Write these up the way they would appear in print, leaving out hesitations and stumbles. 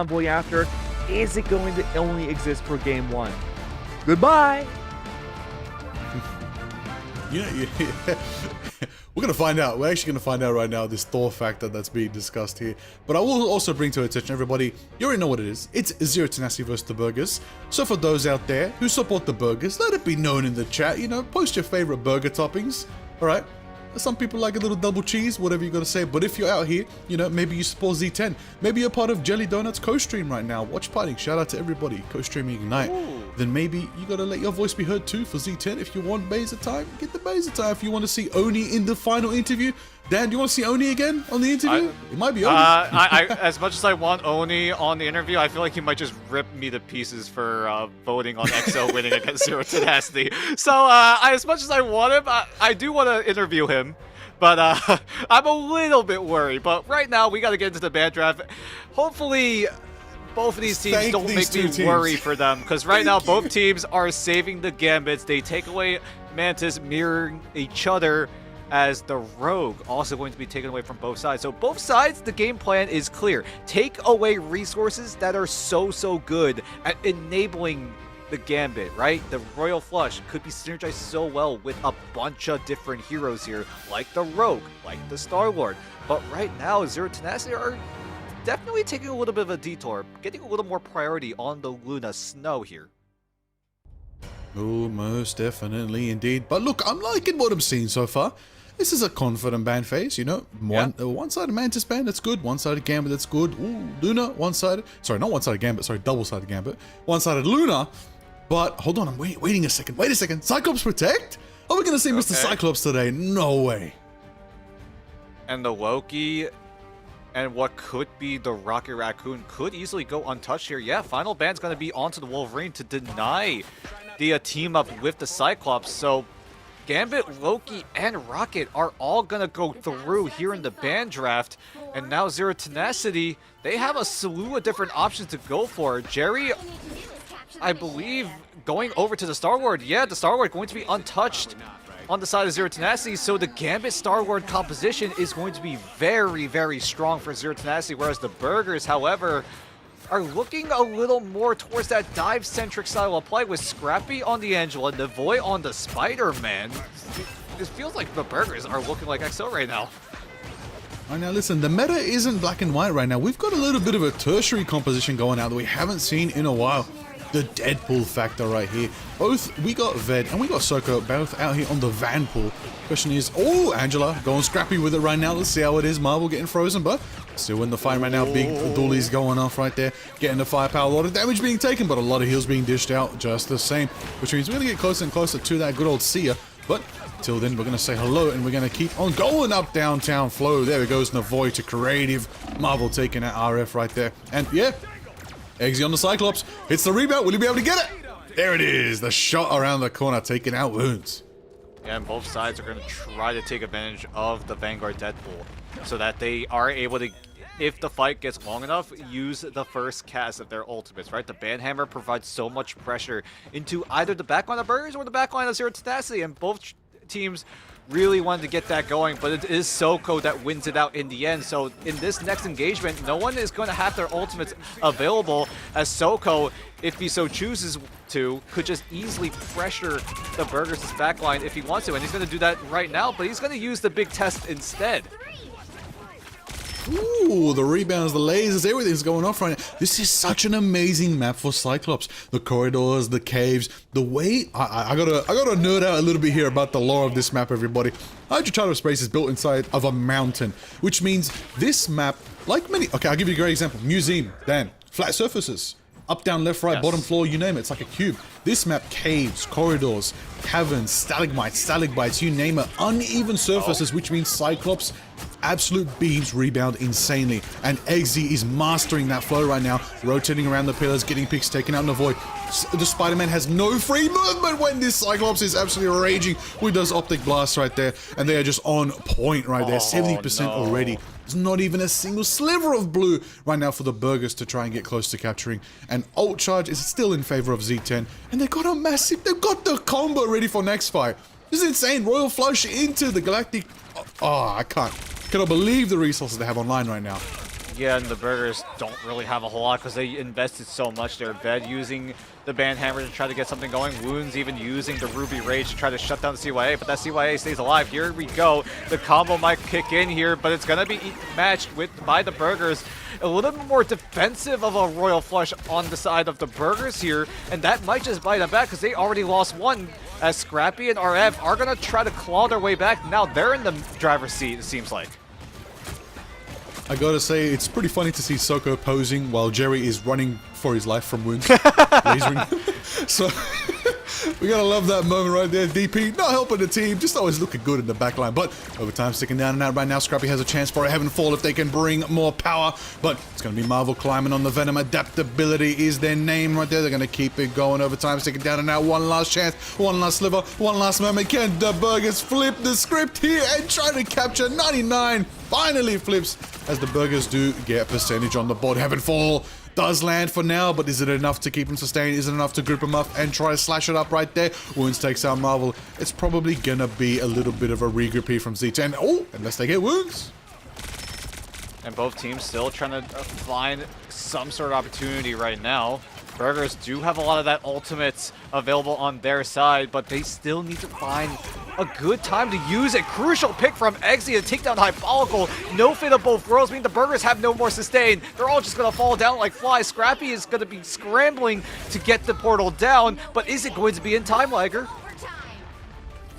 Convoy after? Is it going to only exist for game 1? Goodbye! Yeah. We're going to find out. We're actually going to find out right now this Thor factor that's being discussed here. But I will also bring to attention, everybody, you already know what it is. It's Zero Tenacity versus the Burgers. So for those out there who support the Burgers, let it be known in the chat. You know, post your favorite burger toppings. All right? Some people like a little double cheese, whatever you got to say. But if you're out here, you know, maybe you support Z10. Maybe you're part of Jelly Donuts co-stream right now. Watch party. Shout out to everybody. Co-streaming Ignite. Ooh. Then maybe you got to let your voice be heard too for Z10. If you want Beza time, get the Beza time. If you want to see Oni in the final interview. Dan, do you want to see Oni again on the interview? It might be Oni. As much as I want Oni on the interview, I feel like he might just rip me to pieces for voting on XO winning against Zero Tenacity. So as much as I want him, I do want to interview him. But I'm a little bit worried. But right now, we got to get into the band draft. Hopefully, both of these teams don't make me worry for them. Because right now, both teams are saving the Gambits. They take away Mantis, mirroring each other, as the Rogue also going to be taken away from both sides. So both sides, the game plan is clear. Take away resources that are so good at enabling the Gambit, right? The Royal Flush could be synergized so well with a bunch of different heroes here, like the Rogue, like the Star-Lord. But right now, Zero Tenacity are definitely taking a little bit of a detour, getting a little more priority on the Luna Snow here. Oh, most definitely indeed. But look, I'm liking what I'm seeing so far. This is a confident band phase, you know. One-sided Mantis band, that's good. One-sided Gambit, that's good. Ooh, Luna, one-sided. Sorry, not one-sided Gambit. Sorry, double-sided Gambit. One-sided Luna. But hold on, I'm waiting a second. Wait a second. Cyclops Protect? Are we going to see Mr. Cyclops today? No way. And the Loki and what could be the Rocket Raccoon could easily go untouched here. Yeah, Final Band's going to be onto the Wolverine to deny the team up with the Cyclops. So Gambit, Loki, and Rocket are all going to go through here in the band draft. And now Zero Tenacity, they have a slew of different options to go for. Jerry, I believe, going over to the Star-Lord. Yeah, the Star-Lord going to be untouched on the side of Zero Tenacity. So the Gambit Star-Lord composition is going to be very strong for Zero Tenacity. Whereas the Burgers, however, are looking a little more towards that dive-centric style of play with Scrappy on the Angela, Navoy on the Spider-Man. It feels like the Burgers are looking like XO right now. All right, now listen, the meta isn't black and white right now. We've got a little bit of a tertiary composition going out that we haven't seen in a while. The Deadpool factor right here. Both, we got Ved and we got Soko both out here on the Van pool. Question is, oh, Angela going Scrappy with it right now. Let's see how it is. Marvel getting frozen, but still in the fight right now. Big dualies going off right there. Getting the firepower. A lot of damage being taken, but a lot of heals being dished out just the same. Which means we're going to get closer and closer to that good old Sia. But till then, we're going to say hello and we're going to keep on going up downtown flow. There it goes, Navoy to creative. Marvel taking out RF right there. And yeah, Eggsy on the Cyclops. Hits the rebound. Will he be able to get it? There it is. The shot around the corner, taking out Wounds. Yeah, and both sides are going to try to take advantage of the Vanguard Deadpool so that they are able to, if the fight gets long enough, use the first cast of their ultimates, right? The Banhammer provides so much pressure into either the backline of Burgers or the backline of Zero Tenacity, and both teams really wanted to get that going, but it is Soko that wins it out in the end. So in this next engagement, no one is going to have their ultimates available, as Soko, if he so chooses to, could just easily pressure the Burgers' backline if he wants to, and he's going to do that right now, but he's going to use the big test instead. Ooh, the rebounds, the lasers, everything's going off right now. This is such an amazing map for Cyclops. The corridors, the caves, the way... I gotta nerd out a little bit here about the lore of this map, everybody. Hydra Charter Space is built inside of a mountain, which means this map, like many... Okay, I'll give you a great example. Museum, Dan. Flat surfaces. Up, down, left, right, bottom floor, you name it. It's like a cube. This map, caves, corridors, caverns, stalagmites, you name it. Uneven surfaces, which means Cyclops absolute beams rebound insanely. And Eggsy is mastering that flow right now, rotating around the pillars, getting picks, taking out Navoy. The Spider-Man has no free movement when this Cyclops is absolutely raging with those optic blasts right there. And they are just on point right there, 70% already. There's not even a single sliver of blue right now for the Burgers to try and get close to capturing. And Ult Charge is still in favor of Z10. And they've got a massive, they've got the combo ready for next fight. This is insane. Royal Flush into the Galactic. Oh, I cannot believe the resources they have online right now. again, the Burgers don't really have a whole lot because they invested so much. They're bed using the Band Hammer to try to get something going. Wounds even using the Ruby Rage to try to shut down the CYA, but that CYA stays alive. Here we go. The combo might kick in here, but it's going to be matched by the Burgers. A little bit more defensive of a Royal Flush on the side of the Burgers here, and that might just bite them back because they already lost one, as Scrappy and RF are going to try to claw their way back. Now they're in the driver's seat, it seems like. I gotta say, it's pretty funny to see Soko posing while Jerry is running for his life from wounds. Lasering. So, we gotta love that moment right there. DP not helping the team, just always looking good in the backline. But overtime sticking down and out right now. Scrappy has a chance for a heaven fall if they can bring more power. But it's gonna be Marvel climbing on the Venom. Adaptability is their name right there. They're gonna keep it going. Overtime sticking down and out. One last chance, one last sliver, one last moment. Can the Burgers flip the script here and try to capture 99? Finally flips as the Burgers do get a percentage on the board. Heaven fall does land for now, but is it enough to keep him sustained? Is it enough to grip him up and try to slash it up right there? Wounds takes out Marvel. It's probably gonna be a little bit of a regroup here from Z10. Oh, unless they get Wounds. And both teams still trying to find some sort of opportunity right now. Burgers do have a lot of that ultimates available on their side, but they still need to find a good time to use it. Crucial pick from Exy to take down Hypolical. No Fate of Both Worlds mean the Burgers have no more sustain. They're all just going to fall down like flies. Scrappy is going to be scrambling to get the portal down, but is it going to be in time, Liger?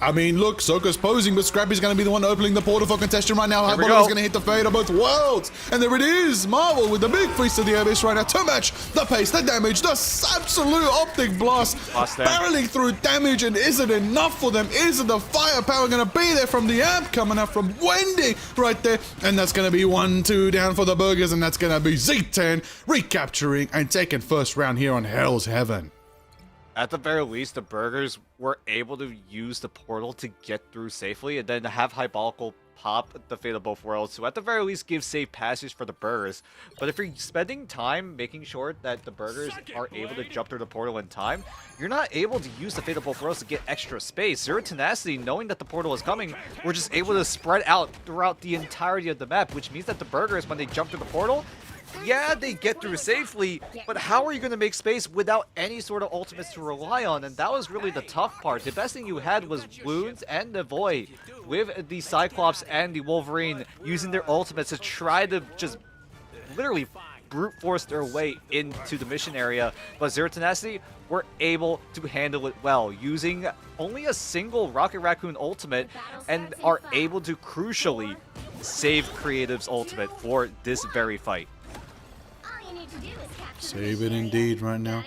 I mean, look, Soko's posing, but Scrappy's going to be the one opening the portal for contestation right now. Here we Hypolica's go. going to hit the Fate of Both Worlds. And there it is. Marvel with the big Feast of the Abyss right now to match the pace, the damage, the absolute optic blast. Barreling through damage, and is it enough for them? Is it the firepower going to be there from the amp coming up from Wendy right there? And that's going to be 1-2 down for the Burgers, and that's going to be Z10 recapturing and taking first round here on Hell's Heaven. At the very least, the Burgers were able to use the portal to get through safely and then have Hypolical pop the Fate of Both Worlds. So at the very least, give safe passage for the Burgers. But if you're spending time making sure that the Burgers are able to jump through the portal in time, you're not able to use the Fate of Both Worlds to get extra space. Zero Tenacity, knowing that the portal is coming, we're just able to spread out throughout the entirety of the map, which means that the Burgers, when they jump through the portal, yeah, they get through safely, but how are you going to make space without any sort of ultimates to rely on? And that was really the tough part. The best thing you had was Wounds and the Void, with the Cyclops and the Wolverine using their ultimates to try to just literally brute force their way into the mission area. But Zero Tenacity were able to handle it well, using only a single Rocket Raccoon ultimate, and are able to crucially save Creative's ultimate for this very fight. Save it indeed right now.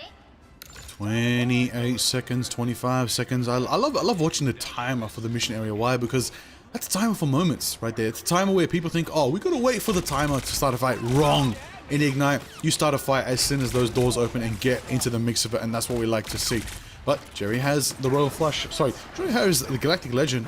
28 seconds, 25 seconds. I love watching the timer for the mission area. Why? Because that's a timer for moments right there. It's a timer where people think, oh, we gotta wait for the timer to start a fight. Wrong. In Ignite, you start a fight as soon as those doors open and get into the mix of it, and that's what we like to see. But Jerry has the Royal Flush. Sorry, Jerry has the Galactic Legend.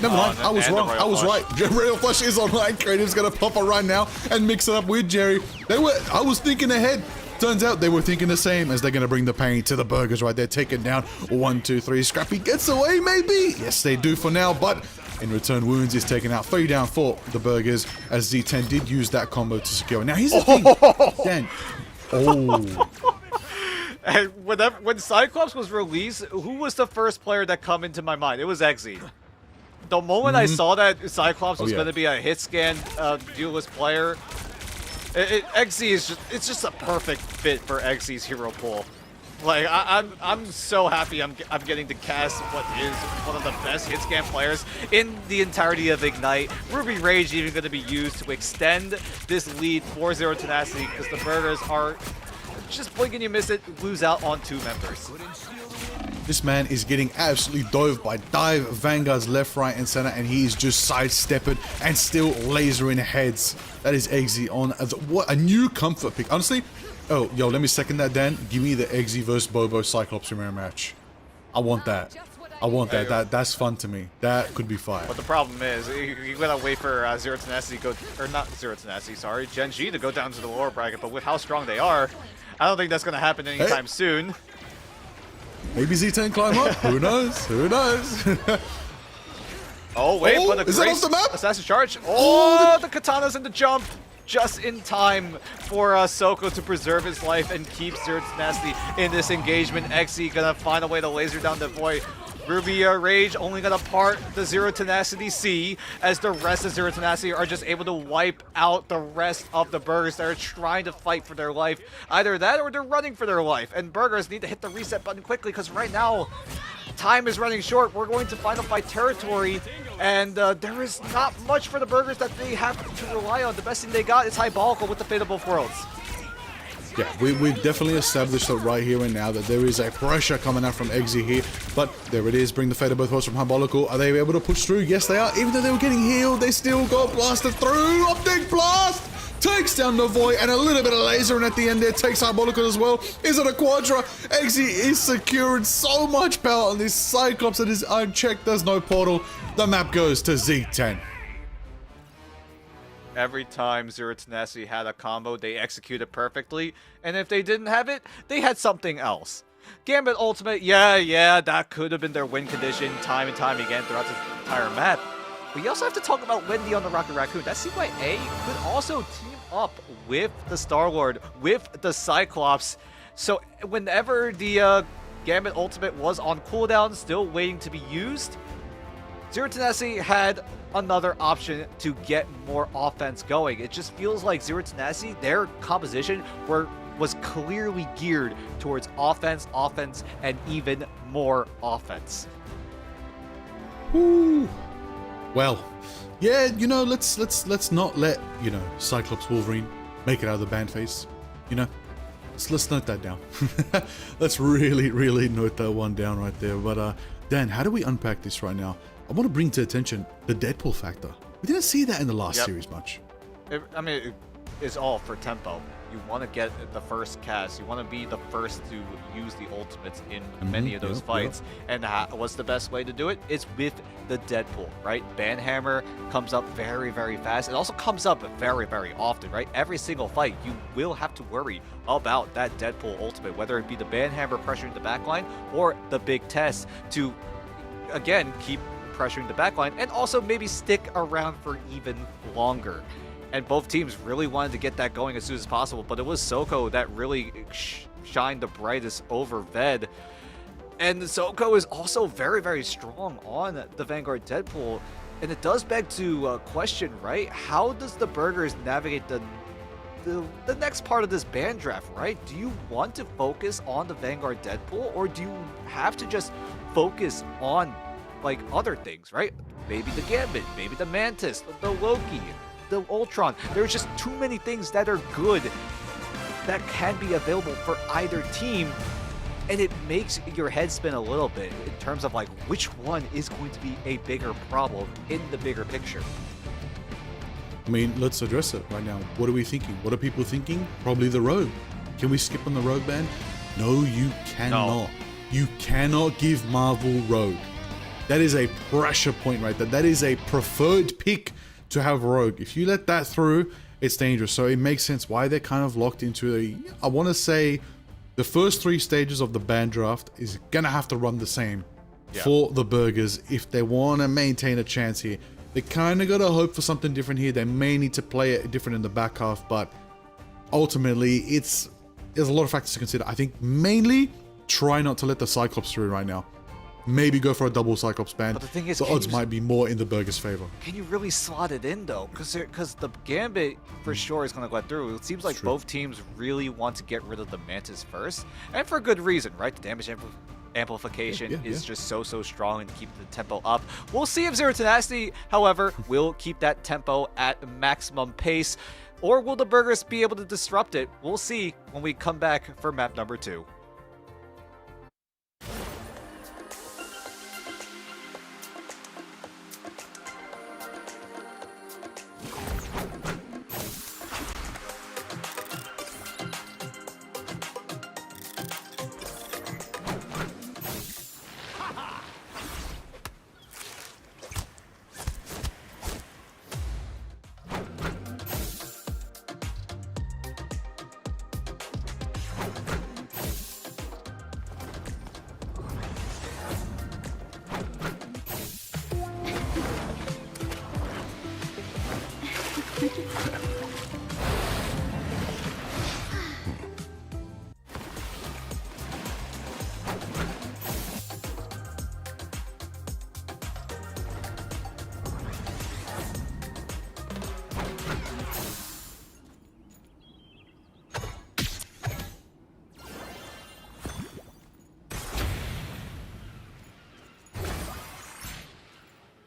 Never mind, I was wrong. I was right. Royal Flush is online. Creative's gonna pop it right now and mix it up with Jerry. I was thinking ahead. Turns out they were thinking the same, as they're going to bring the pain to the Burgers right there. Take it down. 1, 2, 3. Scrappy gets away, maybe? Yes, they do for now, but in return, Wounds is taken out. 3 down for the Burgers, as Z10 did use that combo to secure. Now, here's the thing. Dan. Oh. And when Cyclops was released, who was the first player that come into my mind? It was Exy. The moment I saw that Cyclops was going to be a hit scan duelist player, Exy is just a perfect fit for Exy's hero pool. Like I'm so happy I'm getting to cast what is one of the best hit scan players in the entirety of Ignite. Ruby Rage even going to be used to extend this lead for Zero Tenacity, because the Burgers are just blink and you miss it, lose out on 2 members. This man is getting absolutely dove by dive Vanguards left, right, and center, and he is just sidestepping and still lasering heads. That is Eggsy on what a new comfort pick. Honestly, oh, yo, let me second that, Dan. Give me the Eggsy versus Bobo Cyclops mirror match. I want that. I want that. That's fun to me. That could be fire. But the problem is, you gotta wait for Zero Tenacity to go, or not Zero Tenacity, sorry, Gen G to go down to the lower bracket. But with how strong they are, I don't think that's gonna happen anytime soon. Maybe Z10 climb up. Who knows? Who knows? Oh, wait, oh, but a is that off the map? Assassin Charge. Oh, the katanas and the jump. just in time for Soko to preserve his life and keep Zero Tenacity in this engagement. XZ gonna find a way to laser down the Void. Ruby Rage only gonna part the Zero Tenacity C, as the rest of Zero Tenacity are just able to wipe out the rest of the Burgers that are trying to fight for their life. Either that or they're running for their life, and Burgers need to hit the reset button quickly because right now time is running short. We're going to final fight territory, and there is not much for the Burgers that they have to rely on. The best thing they got is Hybolical with the Fate of Both Worlds. Yeah, we've definitely established that right here and now that there is a pressure coming out from Eggsy here. But there it is, bring the Fate of Both Worlds from Hybolical. Are they able to push through? Yes, they are. Even though they were getting healed, they still got blasted through. Optic Blast takes down the Void, and a little bit of laser, and at the end there takes Hybolical as well. Is it a Quadra? Eggsy is securing so much power on this Cyclops that is unchecked. There's no portal. The map goes to Z10. Every time Zero Tenacity had a combo, they executed perfectly, and if they didn't have it, they had something else. Gambit Ultimate, yeah, that could have been their win condition time and time again throughout the entire map. But you also have to talk about Wendy on the Rocket Raccoon. That CYA could also team up with the Star-Lord, with the Cyclops. So whenever the Gambit Ultimate was on cooldown, still waiting to be used, Zero Tenacity had another option to get more offense going. It just feels like Zero Tenacity, their composition was clearly geared towards offense, and even more offense. Woo. Well, yeah, you know, let's not let, you know, Cyclops Wolverine make it out of the band phase. You know, let's note that down. Let's really note that one down right there. But Dan, how do we unpack this right now? I want to bring to attention the Deadpool factor. We didn't see that in the last series much. It's all for tempo. You want to get the first cast. You want to be the first to use the ultimates in many of those fights. And what's the best way to do it? It's with the Deadpool, right? Banhammer comes up very fast. It also comes up very often, right? Every single fight, you will have to worry about that Deadpool ultimate, whether it be the Banhammer pressuring the backline or the big test to, again, keep pressuring the backline and also maybe stick around for even longer. And both teams really wanted to get that going as soon as possible, but it was Soko that really shined the brightest over Ved. And Soko is also very strong on the Vanguard Deadpool, and it does beg to question, right? How does the Burgers navigate the next part of this ban draft, right? Do you want to focus on the Vanguard Deadpool, or do you have to just focus on like other things, right? Maybe the Gambit, maybe the Mantis, the Loki, the Ultron. There's just too many things that are good that can be available for either team, and it makes your head spin a little bit in terms of like which one is going to be a bigger problem in the bigger picture. I mean, let's address it right now. What are we thinking? What are people thinking? Probably the Rogue. Can we skip on the Rogue ban? No, you cannot. No. You cannot give Marvel Rogue. That is a pressure point right there. That is a preferred pick to have Rogue. If you let that through, it's dangerous. So it makes sense why they're kind of locked into I want to say the first 3 stages of the ban draft is gonna have to run the same for the Burgers if they want to maintain a chance here. They kind of got to hope for something different here. They may need to play it different in the back half, but ultimately there's a lot of factors to consider. I think mainly try not to let the Cyclops through right now. Maybe go for a double Cyclops ban. But the thing is, the odds might be more in the Burgers' favor. Can you really slot it in though? Because the Gambit for sure is going to go through. It seems like both teams really want to get rid of the Mantis first, and for good reason, right? The damage amplification is just so strong and keep the tempo up. We'll see if Zero Tenacity, however, will keep that tempo at maximum pace, or will the Burgers be able to disrupt it? We'll see when we come back for map number 2.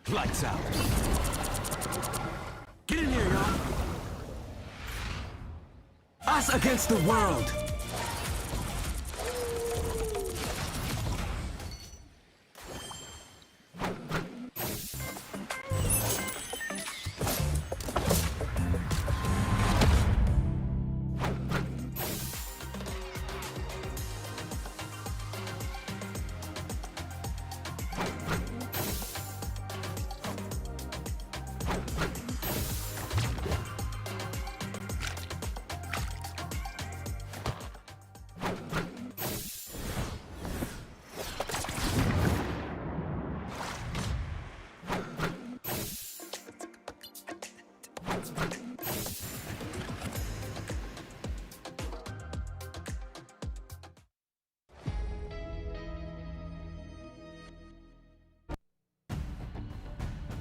Lights out. Get in here, y'all. Us against the world.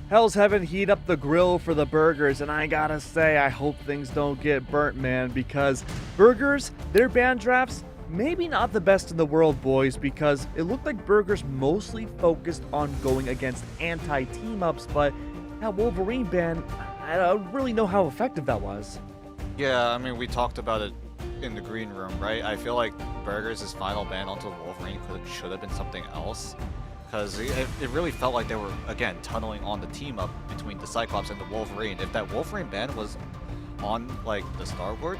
Hell's Heaven heat up the grill for the burgers, and I gotta say, I hope things don't get burnt, man, because burgers, their ban drafts, maybe not the best in the world, boys, because it looked like burgers mostly focused on going against anti-team ups, but that Wolverine ban, I don't really know how effective that was. Yeah, I mean, we talked about it in the green room, right? I feel like Burgers' final ban onto Wolverine should have been something else. Because it really felt like they were, again, tunneling on the team up between the Cyclops and the Wolverine. If that Wolverine ban was on, like, the Star-Lord,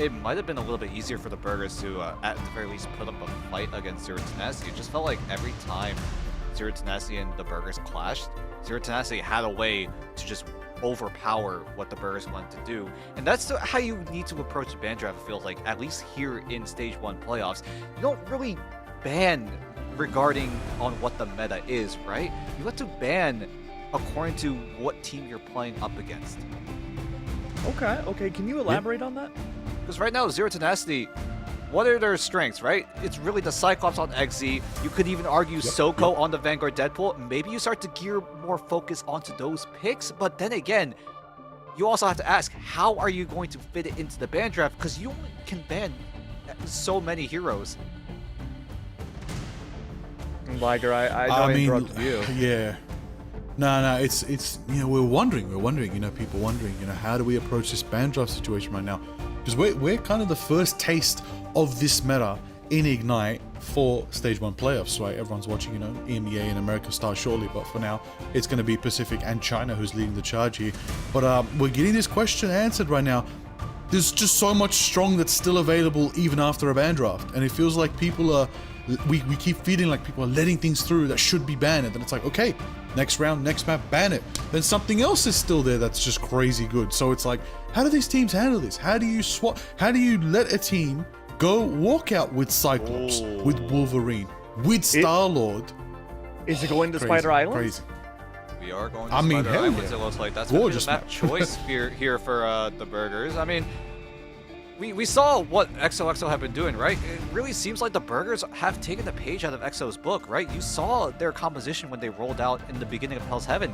it might have been a little bit easier for the Burgers to, at the very least, put up a fight against Zero Tenacity. It just felt like every time Zero Tenacity and the Burgers clashed, Zero Tenacity had a way to just overpower what the Burgers wanted to do. And that's how you need to approach the ban draft, it feels like, at least here in Stage 1 playoffs. You don't really ban regarding on what the meta is, right? You have to ban according to what team you're playing up against. Okay, can you elaborate on that? Because right now, Zero Tenacity, what are their strengths, right? It's really the Cyclops on XZ. You could even argue Soko on the Vanguard Deadpool. Maybe you start to gear more focus onto those picks, but then again, you also have to ask, how are you going to fit it into the ban draft? Because you only can ban so many heroes. Liger, I know I interrupted you. Yeah. No, it's we're wondering, people wondering, how do we approach this ban draft situation right now? Because we're kind of the first taste of this meta in Ignite for Stage 1 playoffs, right? Everyone's watching, EMEA in America start shortly, but for now, it's going to be Pacific and China who's leading the charge here. But we're getting this question answered right now. There's just so much strong that's still available even after a ban draft, and it feels like people are we keep feeling like people are letting things through that should be banned, and then it's like, okay, next round, next map, ban it. Then something else is still there that's just crazy good. So it's like, how do these teams handle this? How do you swap? How do you let a team go walk out with Cyclops, with Wolverine, with Star-Lord? Is it going to Spider Island? Crazy. We are going to Spider Islands, it looks like. That's going to be the map choice here for the Burgers. I mean, we saw what XOXO have been doing, right? It really seems like the Burgers have taken the page out of XO's book, right? You saw their composition when they rolled out in the beginning of Hell's Heaven.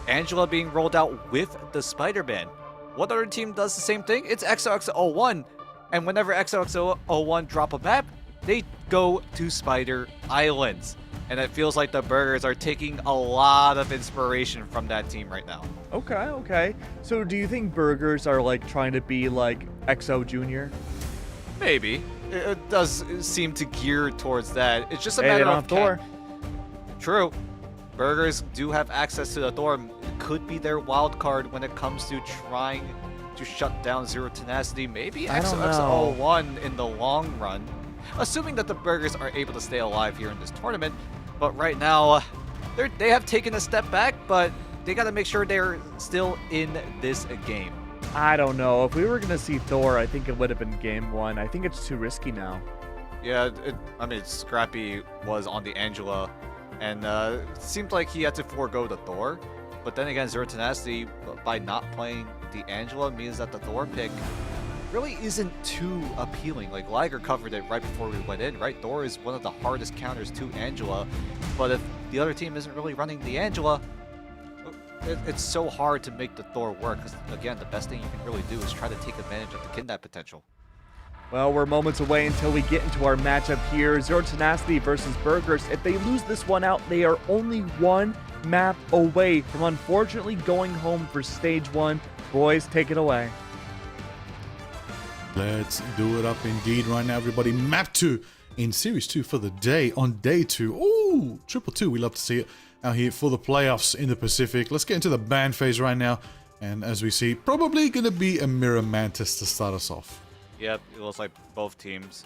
Angela being rolled out with the Spider-Man. What other team does the same thing? It's XOXO01. And whenever XOXO01 drop a map, they go to Spider Islands. And it feels like the Burgers are taking a lot of inspiration from that team right now. Okay. So do you think Burgers are like trying to be like XO Junior? Maybe. It does seem to gear towards that. It's just a matter of Thor. True. Burgers do have access to the Thor. It could be their wild card when it comes to trying to shut down Zero Tenacity. Maybe XOXO01 in the long run. Assuming that the Burgers are able to stay alive here in this tournament. But right now, they have taken a step back, but they got to make sure they're still in this game. I don't know. If we were going to see Thor, I think it would have been game one. I think it's too risky now. Yeah, Scrappy was on the Angela, and it seemed like he had to forego the Thor. But then again, Zero Tenacity, by not playing the Angela, means that the Thor pick really isn't too appealing. Like, Liger covered it right before we went in, right? Thor is one of the hardest counters to Angela, but if the other team isn't really running the Angela, it's so hard to make the Thor work, because, again, the best thing you can really do is try to take advantage of the kidnap potential. Well, we're moments away until we get into our matchup here. Zero Tenacity versus Burgers. If they lose this one out, they are only 1 map away from unfortunately going home for stage 1. Boys, take it away. Let's do it up indeed right now, everybody. Map 2 in Series 2 for the day on day 2. Ooh, triple 2. We love to see it out here for the playoffs in the Pacific. Let's get into the ban phase right now. And as we see, probably going to be a Mirror Mantis to start us off. Yep, it looks like both teams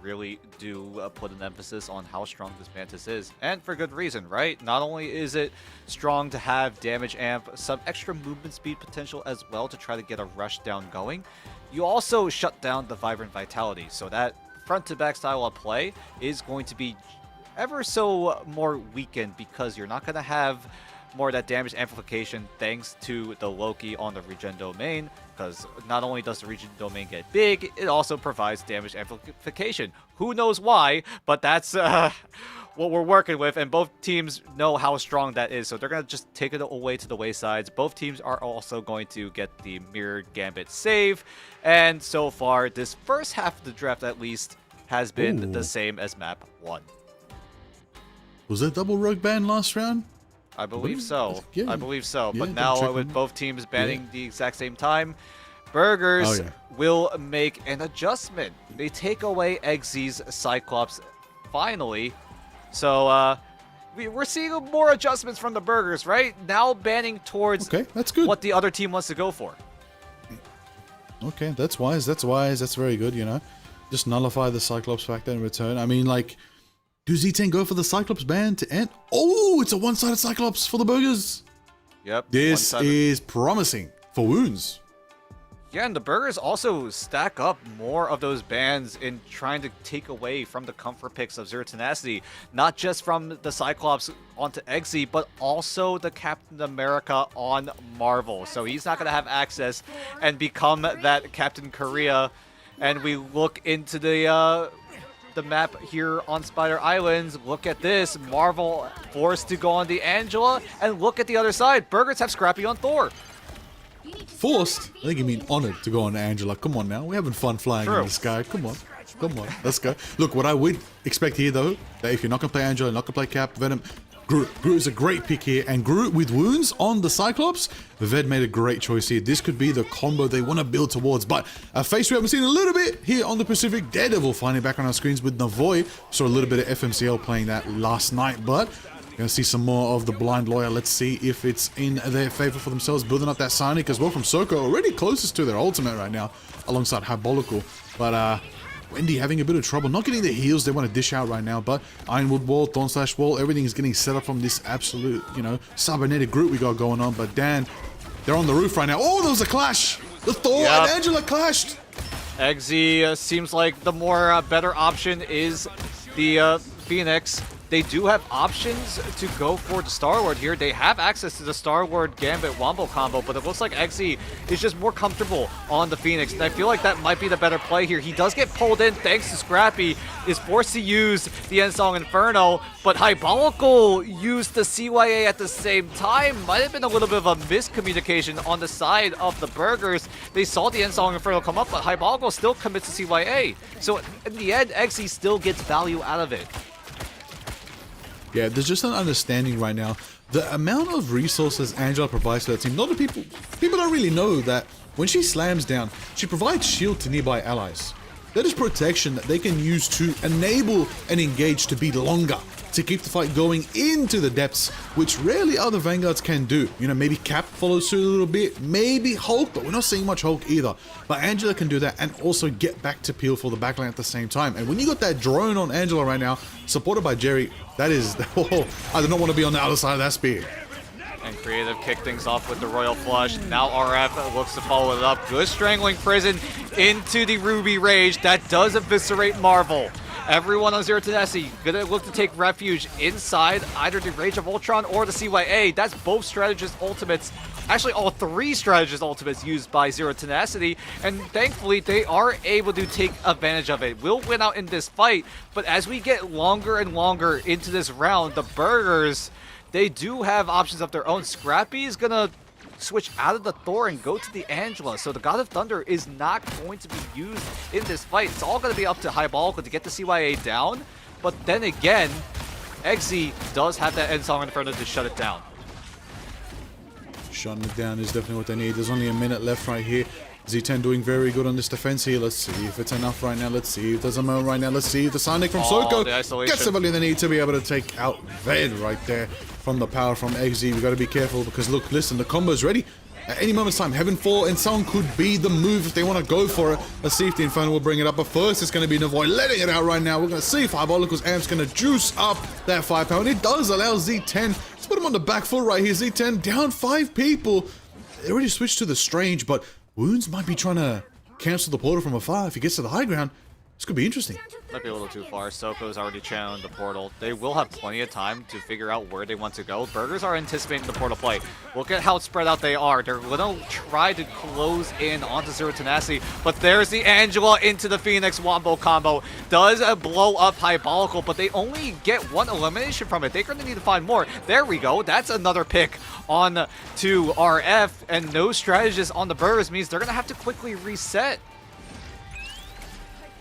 really do put an emphasis on how strong this Mantis is. And for good reason, right? Not only is it strong to have damage amp, some extra movement speed potential as well to try to get a rush down going, you also shut down the Vibrant Vitality. So that front-to-back style of play is going to be ever so more weakened because you're not going to have more of that damage amplification thanks to the Loki on the regen domain, because not only does the regen domain get big, it also provides damage amplification. Who knows why, but that's what we're working with, and both teams know how strong that is, so they're going to just take it away to the waysides. Both teams are also going to get the Mirrored Gambit save, and so far, this first half of the draft at least has been the same as map 1. Was that double rug ban last round? I believe so. Yeah. I believe so. Yeah, But now with both teams banning the exact same time, Burgers will make an adjustment. They take away Eggsy's Cyclops finally. So we're seeing more adjustments from the Burgers, right? Now banning towards that's good. what the other team wants to go for. Okay, that's wise. That's wise. That's very good, you know. Just nullify the Cyclops factor in return. I mean, like, do Z10 go for the Cyclops ban to end? Oh, it's a one-sided Cyclops for the Burgers. Yep. This is promising for Wounds. Yeah, and the Burgers also stack up more of those bans in trying to take away from the comfort picks of Zero Tenacity. Not just from the Cyclops onto Eggsy, but also the Captain America on Marvel. So he's not going to have access and become that Captain Korea. And we look into the map here on Spider Islands. Look at this. Marvel forced to go on the Angela. And look at the other side. Burgers have Scrappy on Thor. Forced? I think you mean honored to go on Angela. Come on now. We're having fun flying in the sky. Come on. Come on. Let's go. Look, what I would expect here, though, that if you're not going to play Angela, not going to play Cap, Venom, Groot is a great pick here. And Groot with Wounds on the Cyclops, Ved made a great choice here. This could be the combo they want to build towards. But a face we haven't seen a little bit here on the Pacific. Daredevil finally back on our screens with Navoy. Saw a little bit of FMCL playing that last night, but gonna see some more of the Blind Lawyer. Let's see if it's in their favor for themselves. Building up that Sonic as well from Soko. Already closest to their ultimate right now, alongside Hyrbolical. But Wendy having a bit of trouble. Not getting the heals they want to dish out right now. But Ironwood Wall, Thorn Slash Wall, everything is getting set up from this absolute, you know, cybernetic group we got going on. But Dan, they're on the roof right now. Oh, there was a clash. The Thor and Angela clashed. Eggsy seems like the more better option is the Phoenix. They do have options to go for the Star-Lord here. They have access to the Star-Lord Gambit Wombo combo, but it looks like Eggsy is just more comfortable on the Phoenix. And I feel like that might be the better play here. He does get pulled in thanks to Scrappy, is forced to use the Endsong Inferno, but Hyrbolical used the CYA at the same time. Might have been a little bit of a miscommunication on the side of the Burgers. They saw the Endsong Inferno come up, but Hyrbolical still commits to CYA. So in the end, Eggsy still gets value out of it. Yeah, there's just an understanding right now. The amount of resources Angela provides to that team, not the people don't really know that when she slams down, she provides shield to nearby allies. That is protection that they can use to enable an engage to be longer, to keep the fight going into the depths, which rarely other Vanguards can do. You know, maybe Cap follows suit a little bit, maybe Hulk, but we're not seeing much Hulk either. But Angela can do that and also get back to peel for the backline at the same time. And when you got that drone on Angela right now, supported by Jerry, that is, oh, I do not want to be on the other side of that spear. And Creative kick things off with the Royal Flush. Now RF looks to follow it up. Good Strangling Prison into the Ruby Rage. That does eviscerate Marvel. Everyone on Zero Tenacity gonna look to take refuge inside either the Rage of Ultron or the CYA. That's both Strategist ultimates. Actually, all three Strategist ultimates used by Zero Tenacity. And thankfully, they are able to take advantage of it. We'll win out in this fight. But as we get longer and longer into this round, the Burgers, they do have options of their own. Scrappy is gonna switch out of the Thor and go to the Angela. So the God of Thunder is not going to be used in this fight. It's all going to be up to Hyrbolical to get the CYA down. But then again, Eggsy does have that Endsong Inferno to shut it down. Shutting it down is definitely what they need. There's only a minute left right here. Z10 doing very good on this defense here. Let's see if it's enough right now. Let's see if there's a moment right now. Let's see if the Sonic from Soko gets the value they need to be able to take out Ved right there from the power from XZ. We got to be careful because look, listen, the combo's ready. At any moment's time, Heavenfall and Sound could be the move if they want to go for it. Let's see if the Inferno will bring it up. But first, it's going to be Navoy letting it out right now. We're going to see if Diabolical's Amp's going to juice up that firepower. And it does allow Z10 to put him on the back foot right here. Z10 down 5 people. They already switched to the Strange, but Wounds might be trying to cancel the portal from afar. If he gets to the high ground, this could be interesting. Might be a little too far. Soko's already channeling the portal. They will have plenty of time to figure out where they want to go. Burgers are anticipating the portal play. Look at how spread out they are. They're going to try to close in onto Zero Tenacity, but there's the Angela into the Phoenix Wombo combo. Does blow up Diabolical, but they only get 1 elimination from it. They're going to need to find more. There we go. That's another pick on to RF, and no strategist on the Burgers means they're going to have to quickly reset.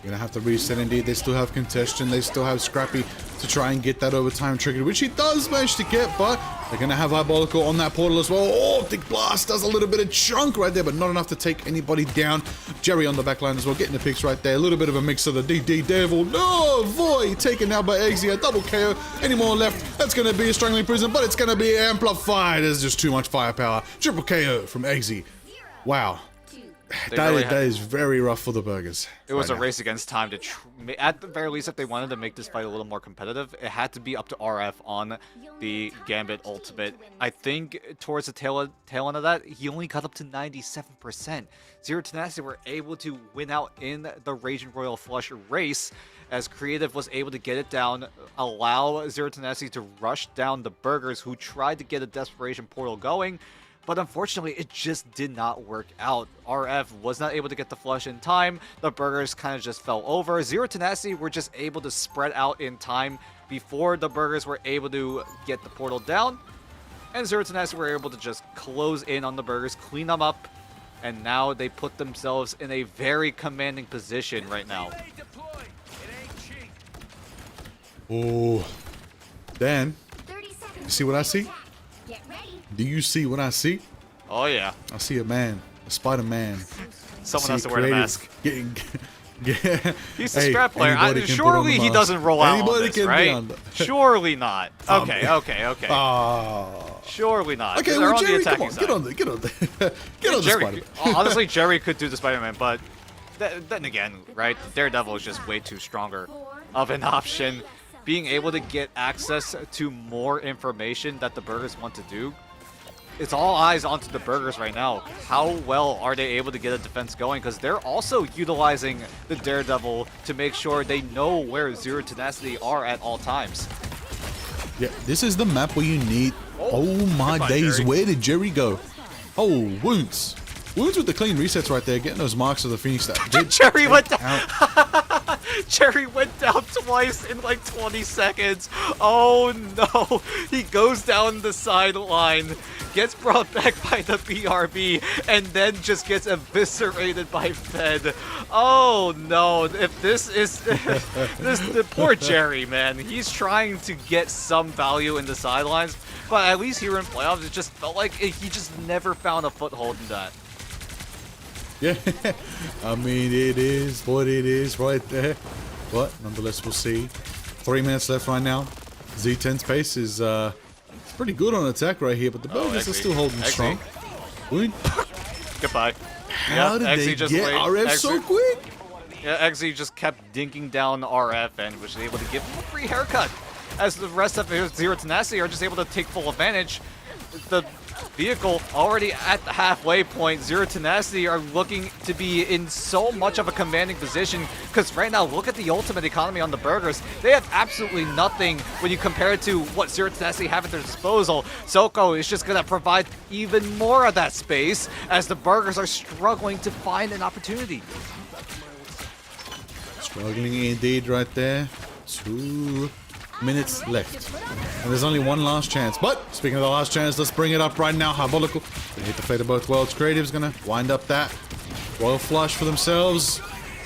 Gonna have to reset indeed. They still have Congestion. They still have Scrappy to try and get that overtime triggered, which he does manage to get, but they're gonna have Diabolical on that portal as well. Oh, Dick Blast does a little bit of chunk right there, but not enough to take anybody down. Jerry on the back line as well, getting the picks right there. A little bit of a mix of the DD Devil. No, Void taken out by Eggsy. A double KO. Any more left? That's gonna be a Strangling Prison, but it's gonna be amplified. There's just too much firepower. Triple KO from Eggsy. Wow. That is very rough for the Burgers. It was a race against time to, at the very least, if they wanted to make this fight a little more competitive, it had to be up to RF on the Gambit ultimate. I think towards the tail end of that, he only got up to 97%. Zero Tenacity were able to win out in the Raging Royal Flush race, as Creative was able to get it down, allow Zero Tenacity to rush down the Burgers, who tried to get a Desperation Portal going. But unfortunately, it just did not work out. RF was not able to get the flush in time. The Burgers kind of just fell over. Zero Tenacity were just able to spread out in time before the Burgers were able to get the portal down. And Zero Tenacity were able to just close in on the Burgers, clean them up, and now they put themselves in a very commanding position right now. Oh, Dan, you see what I see? Do you see what I see? Oh, yeah. I see a man, a Spider-Man. Someone has to wear the mask. He's a strap player. Surely he doesn't roll out on this, right? Surely not. Okay. Surely not. Okay, well, Jerry, come on, get on there. Get on the Spider-Man. Honestly, Jerry could do the Spider-Man, but then again, right? Daredevil is just way too stronger of an option. Being able to get access to more information that the Burgers want to do, it's all eyes onto the Burgers right now. How well are they able to get a defense going? Because they're also utilizing the Daredevil to make sure they know where Zero Tenacity are at all times. Yeah, this is the map where you need... Oh my days, Jerry. Where did Jerry go? Oh, Wounds. Wounds with the clean resets right there, getting those marks of the Phoenix that did Jerry went down. Jerry went down twice in like 20 seconds. Oh no. He goes down the sideline, gets brought back by the BRB, and then just gets eviscerated by Fed. Oh no. If this is the poor Jerry, man. He's trying to get some value in the sidelines, but at least here in playoffs, it just felt like he just never found a foothold in that. Yeah, I mean, it is what it is right there. But nonetheless, we'll see. 3 minutes left right now. Z10's pace is pretty good on attack right here, but the Burgers are still holding strong. Goodbye. How did they get RF so quick? Yeah, XZ just kept dinking down RF and was able to give him a free haircut. As the rest of Zero Tenacity are just able to take full advantage. The vehicle already at the halfway point. Zero Tenacity are looking to be in so much of a commanding position, because right now, look at the ultimate economy on the Burgers. They have absolutely nothing when you compare it to what Zero Tenacity have at their disposal. Soko is just going to provide even more of that space as the Burgers are struggling to find an opportunity. Struggling indeed right there. 2 minutes left. And there's only one last chance. But speaking of the last chance, let's bring it up right now. Diabolical. They hit the fate of both worlds. Creative's gonna wind up that Royal Flush for themselves.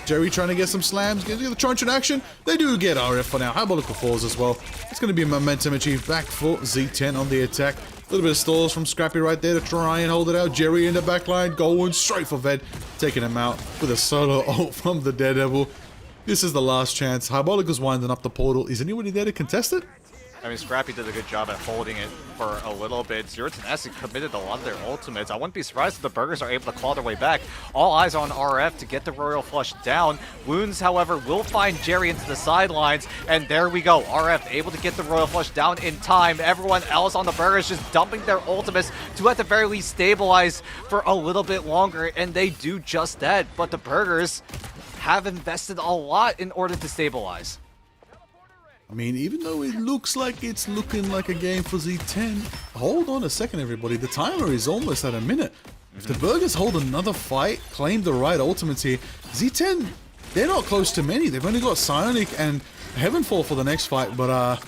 Jerry trying to get some slams. Get the truncheon action. They do get RF for now. Diabolical falls as well. It's gonna be momentum achieved back for Z10 on the attack. A little bit of stalls from Scrappy right there to try and hold it out. Jerry in the back line going straight for Ved, taking him out with a solo ult from the Daredevil. This is the last chance. Hybolical's winding up the portal. Is anybody there to contest it? I mean, Scrappy did a good job at holding it for a little bit. Zero Tenacity committed a lot of their ultimates. I wouldn't be surprised if the Burgers are able to claw their way back. All eyes on RF to get the Royal Flush down. Wounds, however, will find Jerry into the sidelines. And there we go. RF able to get the Royal Flush down in time. Everyone else on the Burgers just dumping their ultimates to at the very least stabilize for a little bit longer. And they do just that. But the Burgers have invested a lot in order to stabilize. I mean, even though it looks like it's looking like a game for Z10, hold on a second, everybody. The timer is almost at a minute. If the Burgers hold another fight, claim the right ultimates here, Z10, they're not close to many. They've only got Psionic and Heavenfall for the next fight, but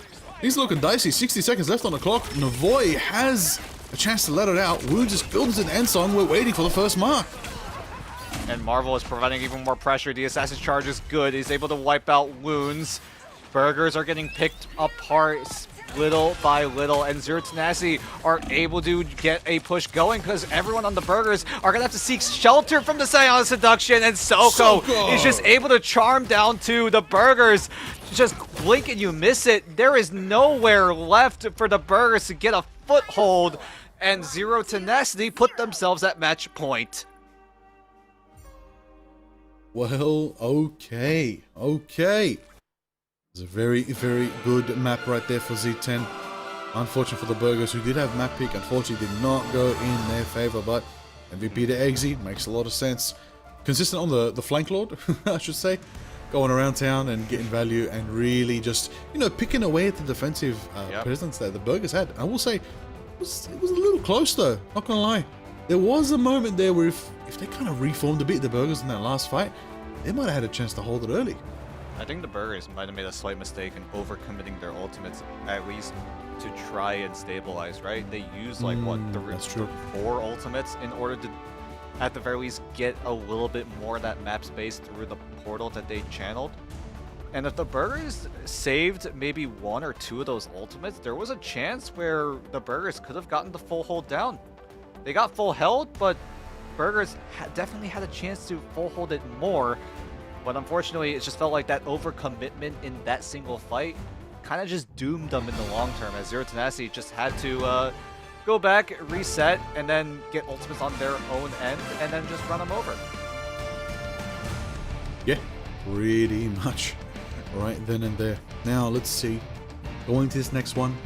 he's looking dicey. 60 seconds left on the clock. Navoy has a chance to let it out. Wu just builds an end song. We're waiting for the first mark. And Marvel is providing even more pressure. The Assassin's Charge is good. He's able to wipe out Wounds. Burgers are getting picked apart little by little, and Zero Tenacity are able to get a push going because everyone on the Burgers are going to have to seek shelter from the Psionic Seduction, and Soko is just able to charm down to the Burgers. Just blink and you miss it. There is nowhere left for the Burgers to get a foothold, and Zero Tenacity put themselves at match point. Well, okay. It's a very, very good map right there for Z10. Unfortunate for the Burgers, who did have map pick, unfortunately did not go in their favor, but MVP to Eggsy makes a lot of sense. Consistent on the flank lord, I should say. Going around town and getting value and really just, picking away at the defensive presence that the Burgers had. I will say, it was a little close though, not gonna lie. There was a moment there where if they kind of reformed a bit, the Burgers in that last fight, they might have had a chance to hold it early. I think the Burgers might have made a slight mistake in overcommitting their ultimates, at least to try and stabilize, right? They used like, that's true. 4 ultimates in order to, at the very least, get a little bit more of that map space through the portal that they channeled. And if the Burgers saved maybe 1 or 2 of those ultimates, there was a chance where the Burgers could have gotten the full hold down. They got full held, but Burgers definitely had a chance to full hold it more. But unfortunately, it just felt like that overcommitment in that single fight kind of just doomed them in the long term, as Zero Tenacity just had to go back, reset, and then get ultimates on their own end, and then just run them over. Yeah, pretty much right then and there. Now, let's see. Going to this next one,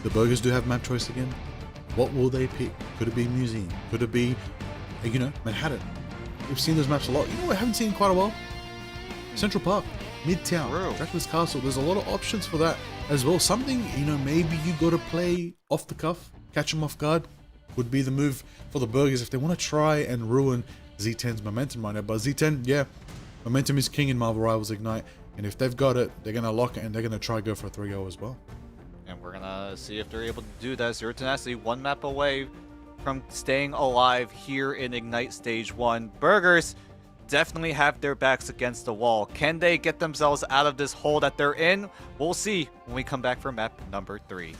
the Burgers do have map choice again. What will they pick? Could it be Museum? Could it be, Manhattan? We've seen those maps a lot. I haven't seen in quite a while. Central Park, Midtown, Dracula's Castle. There's a lot of options for that as well. Something, maybe you got to play off the cuff, catch them off guard, would be the move for the Burgers if they want to try and ruin Z10's momentum right now. But Z10, yeah, momentum is king in Marvel Rivals Ignite. And if they've got it, they're going to lock it and they're going to try go for a 3-0 as well. And we're going to see if they're able to do that. Zero Tenacity, 1 map away from staying alive here in Ignite Stage 1. Burgers definitely have their backs against the wall. Can they get themselves out of this hole that they're in? We'll see when we come back for map number 3.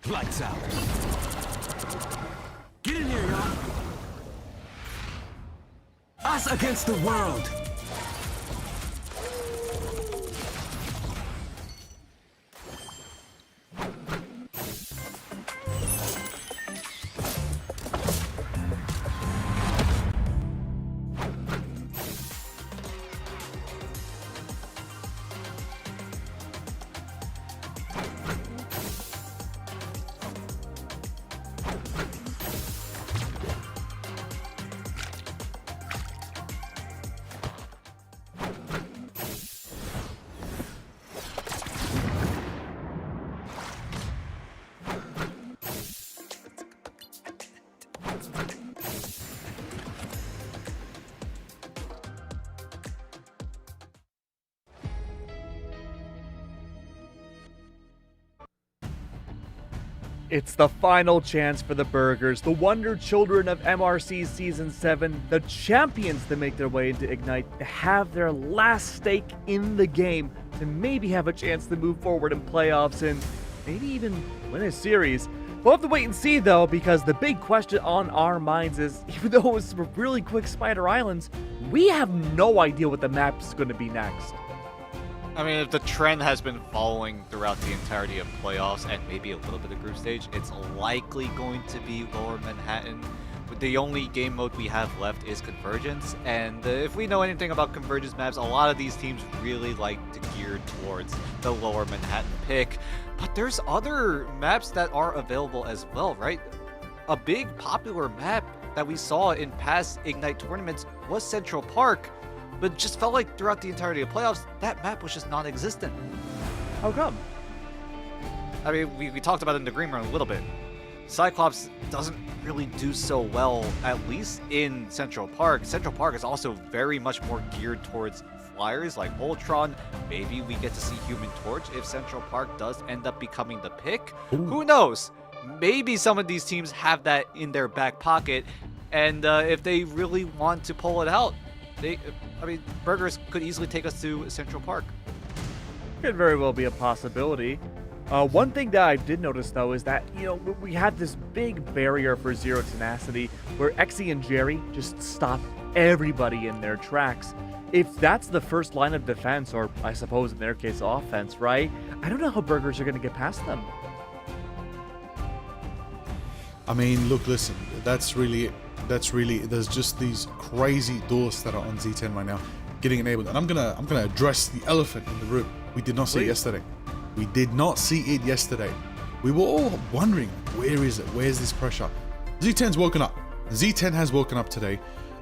Lights out. Get in here, y'all. Us against the world. It's the final chance for the Burgers, the wonder children of MRC Season 7, the champions to make their way into Ignite, to have their last stake in the game, to maybe have a chance to move forward in playoffs and maybe even win a series. We'll have to wait and see, though, because the big question on our minds is, even though it was really quick Spider Islands, we have no idea what the map is going to be next. I mean, if the trend has been following throughout the entirety of playoffs and maybe a little bit of group stage, it's likely going to be Lower Manhattan. But the only game mode we have left is Convergence, and if we know anything about Convergence maps, a lot of these teams really like to gear towards the Lower Manhattan pick. But there's other maps that are available as well, right? A big popular map that we saw in past Ignite tournaments was Central Park, but it just felt like throughout the entirety of playoffs, that map was just non-existent. How come? I mean, we talked about it in the green room a little bit. Cyclops doesn't really do so well, at least in Central Park. Central Park is also very much more geared towards flyers like Ultron. Maybe we get to see Human Torch if Central Park does end up becoming the pick. Ooh. Who knows? Maybe some of these teams have that in their back pocket, and if they really want to pull it out, Burgers could easily take us to Central Park. Could very well be a possibility. One thing that I did notice, though, is that, we had this big barrier for Zero Tenacity where Exy and Jerry just stopped everybody in their tracks. If that's the first line of defense, or I suppose in their case offense, right? I don't know how Burgers are going to get past them. I mean, look, listen, that's really it. There's just these crazy doors that are on Z10 right now getting enabled, and I'm gonna address the elephant in the room. We did not see it yesterday. We did not see it yesterday. We were all wondering, where is it? Where's this pressure? Z10's woken up. Z10 has woken up today,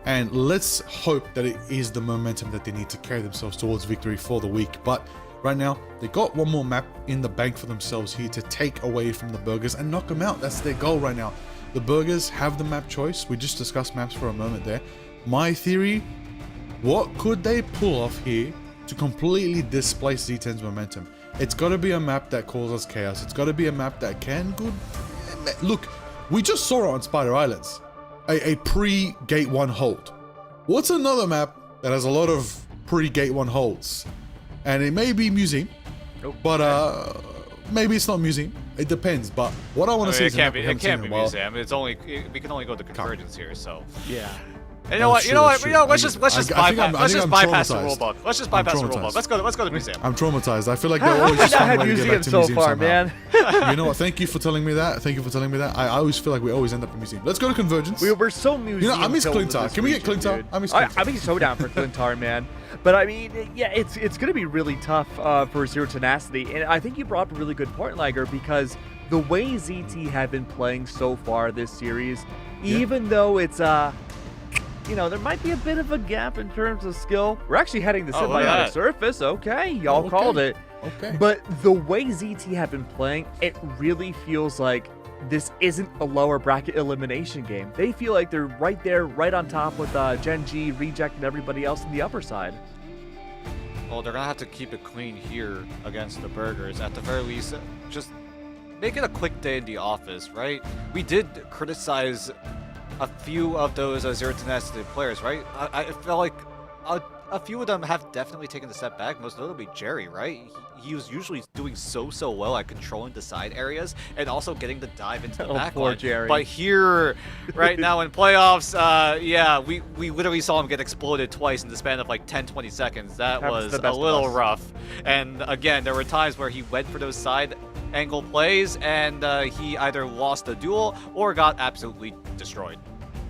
and let's hope that it is the momentum that they need to carry themselves towards victory for the week. But right now, they got one more map in the bank for themselves here to take away from the Burgers and knock them out. That's their goal right now. The Burgers have the map choice. We just discussed maps for a moment there. My theory, what could they pull off here to completely displace Z10's momentum? It's got to be a map that causes chaos. It's got to be a map that can good. Look, we just saw it on Spider Islands, a pre-Gate 1 hold. What's another map that has a lot of pre-Gate 1 holds? And it may be Museum, but maybe it's not Museum. It depends. But what I want to see is it can't be Museum. It's only we can only go to Convergence here. So yeah. And you know what? Let's just bypass the rulebook. Let's just bypass the rulebook. Let's go to museum. I'm traumatized. I feel like they're always just finding a way to get back to so museum far, somehow. man. You know what? Thank you for telling me that. I always feel like we always end up in museum. Let's go to Convergence. We're so museum. I miss Clintar. Can we get Clintar? I miss Clintar. I'd be so down for Clintar, man. But I mean, yeah, it's gonna be really tough for Zero Tenacity, and I think you brought up a really good point, Liger, because the way ZT have been playing so far this series, even though it's there might be a bit of a gap in terms of skill. We're actually heading to symbiotic surface. Okay, y'all called it. Okay. But the way ZT have been playing, it really feels like this isn't a lower bracket elimination game. They feel like they're right there, right on top with Gen G, Reject, and everybody else in the upper side. Well, they're gonna have to keep it clean here against the Burgers. At the very least, just make it a quick day in the office, right? We did criticize a few of those Zero Tenacity players, right? I felt like a few of them have definitely taken a step back, most notably Jerry, right? He was usually doing so well at controlling the side areas and also getting the dive into the back line. Jerry. But here, right now in playoffs, we literally saw him get exploded twice in the span of like 10-20 seconds. That was a little rough. And again, there were times where he went for those side angle plays and he either lost the duel or got absolutely destroyed.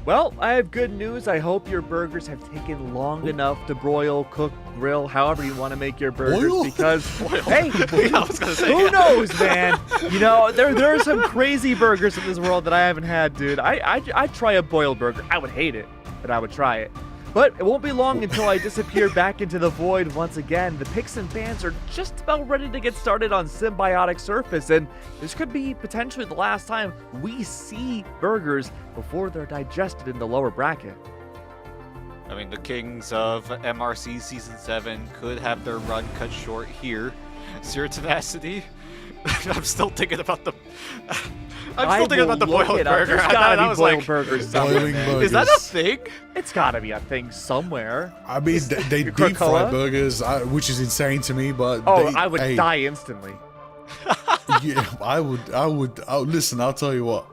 Well, I have good news. I hope your burgers have taken long enough to broil, cook, grill, however you want to make your burgers. Because, hey, who knows, man? There are some crazy burgers in this world that I haven't had, dude. I'd try a boiled burger. I would hate it, but I would try it. But it won't be long until I disappear back into the void once again. The picks and pans are just about ready to get started on Symbiotic Surface, and this could be potentially the last time we see burgers before they're digested in the lower bracket. I mean, the kings of MRC Season 7 could have their run cut short here. Zero Tenacity I'm still thinking about the. I'm still thinking about the boiled burger. There's I gotta thought be was boiled like, burgers somewhere, Boiling man. burgers. is that a thing? It's gotta be a thing somewhere. I mean, they deep Krakoa? fry burgers, which is insane to me. But Oh, they, I would hey, die instantly. Yeah, I would. Listen, I'll tell you what.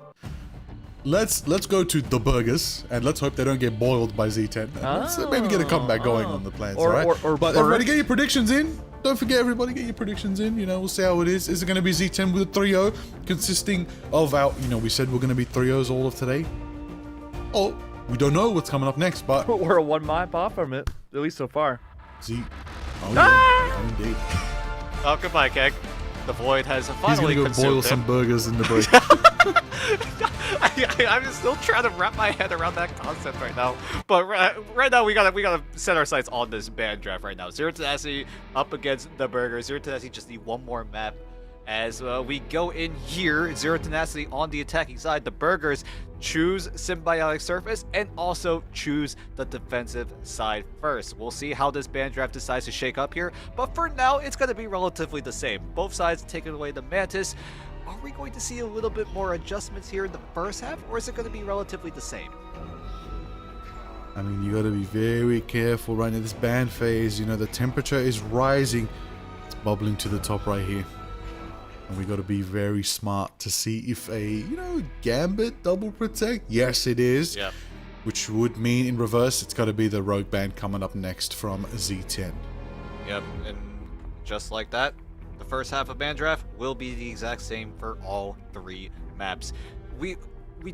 Let's go to the burgers and let's hope they don't get boiled by Z10. And let's maybe get a comeback going on the plans, Or- all right? or But burnt. everybody get your predictions in. Don't forget, everybody get your predictions in. You know, we'll see how it is. Is it going to be Z10 with a 3-0 consisting of our, we said we're going to be 3-0s all of today? Oh, we don't know what's coming up next, but We're a 1 map off from it, at least so far. Z. Oh, yeah, indeed. Oh, goodbye, Keg. The void has He's finally going to go boil consumed some him. burgers in the break. I'm still trying to wrap my head around that concept right now. But right now we gotta set our sights on this band draft right now. Zero Tenacity up against the Burgers. Zero Tenacity just need one more map. As we go in here, Zero Tenacity on the attacking side. The Burgers choose Symbiotic Surface and also choose the defensive side first. We'll see how this band draft decides to shake up here. But for now, it's going to be relatively the same. Both sides taking away the Mantis. Are we going to see a little bit more adjustments here in the first half, or is it going to be relatively the same? I mean, you got to be very careful right now. This band phase, the temperature is rising. It's bubbling to the top right here. And we got to be very smart to see if a, Gambit double protect. Yes, it is. Yep. Which would mean in reverse, it's got to be the Rogue Band coming up next from Z10. Yep, and just like that, the first half of band draft will be the exact same for all 3 maps. We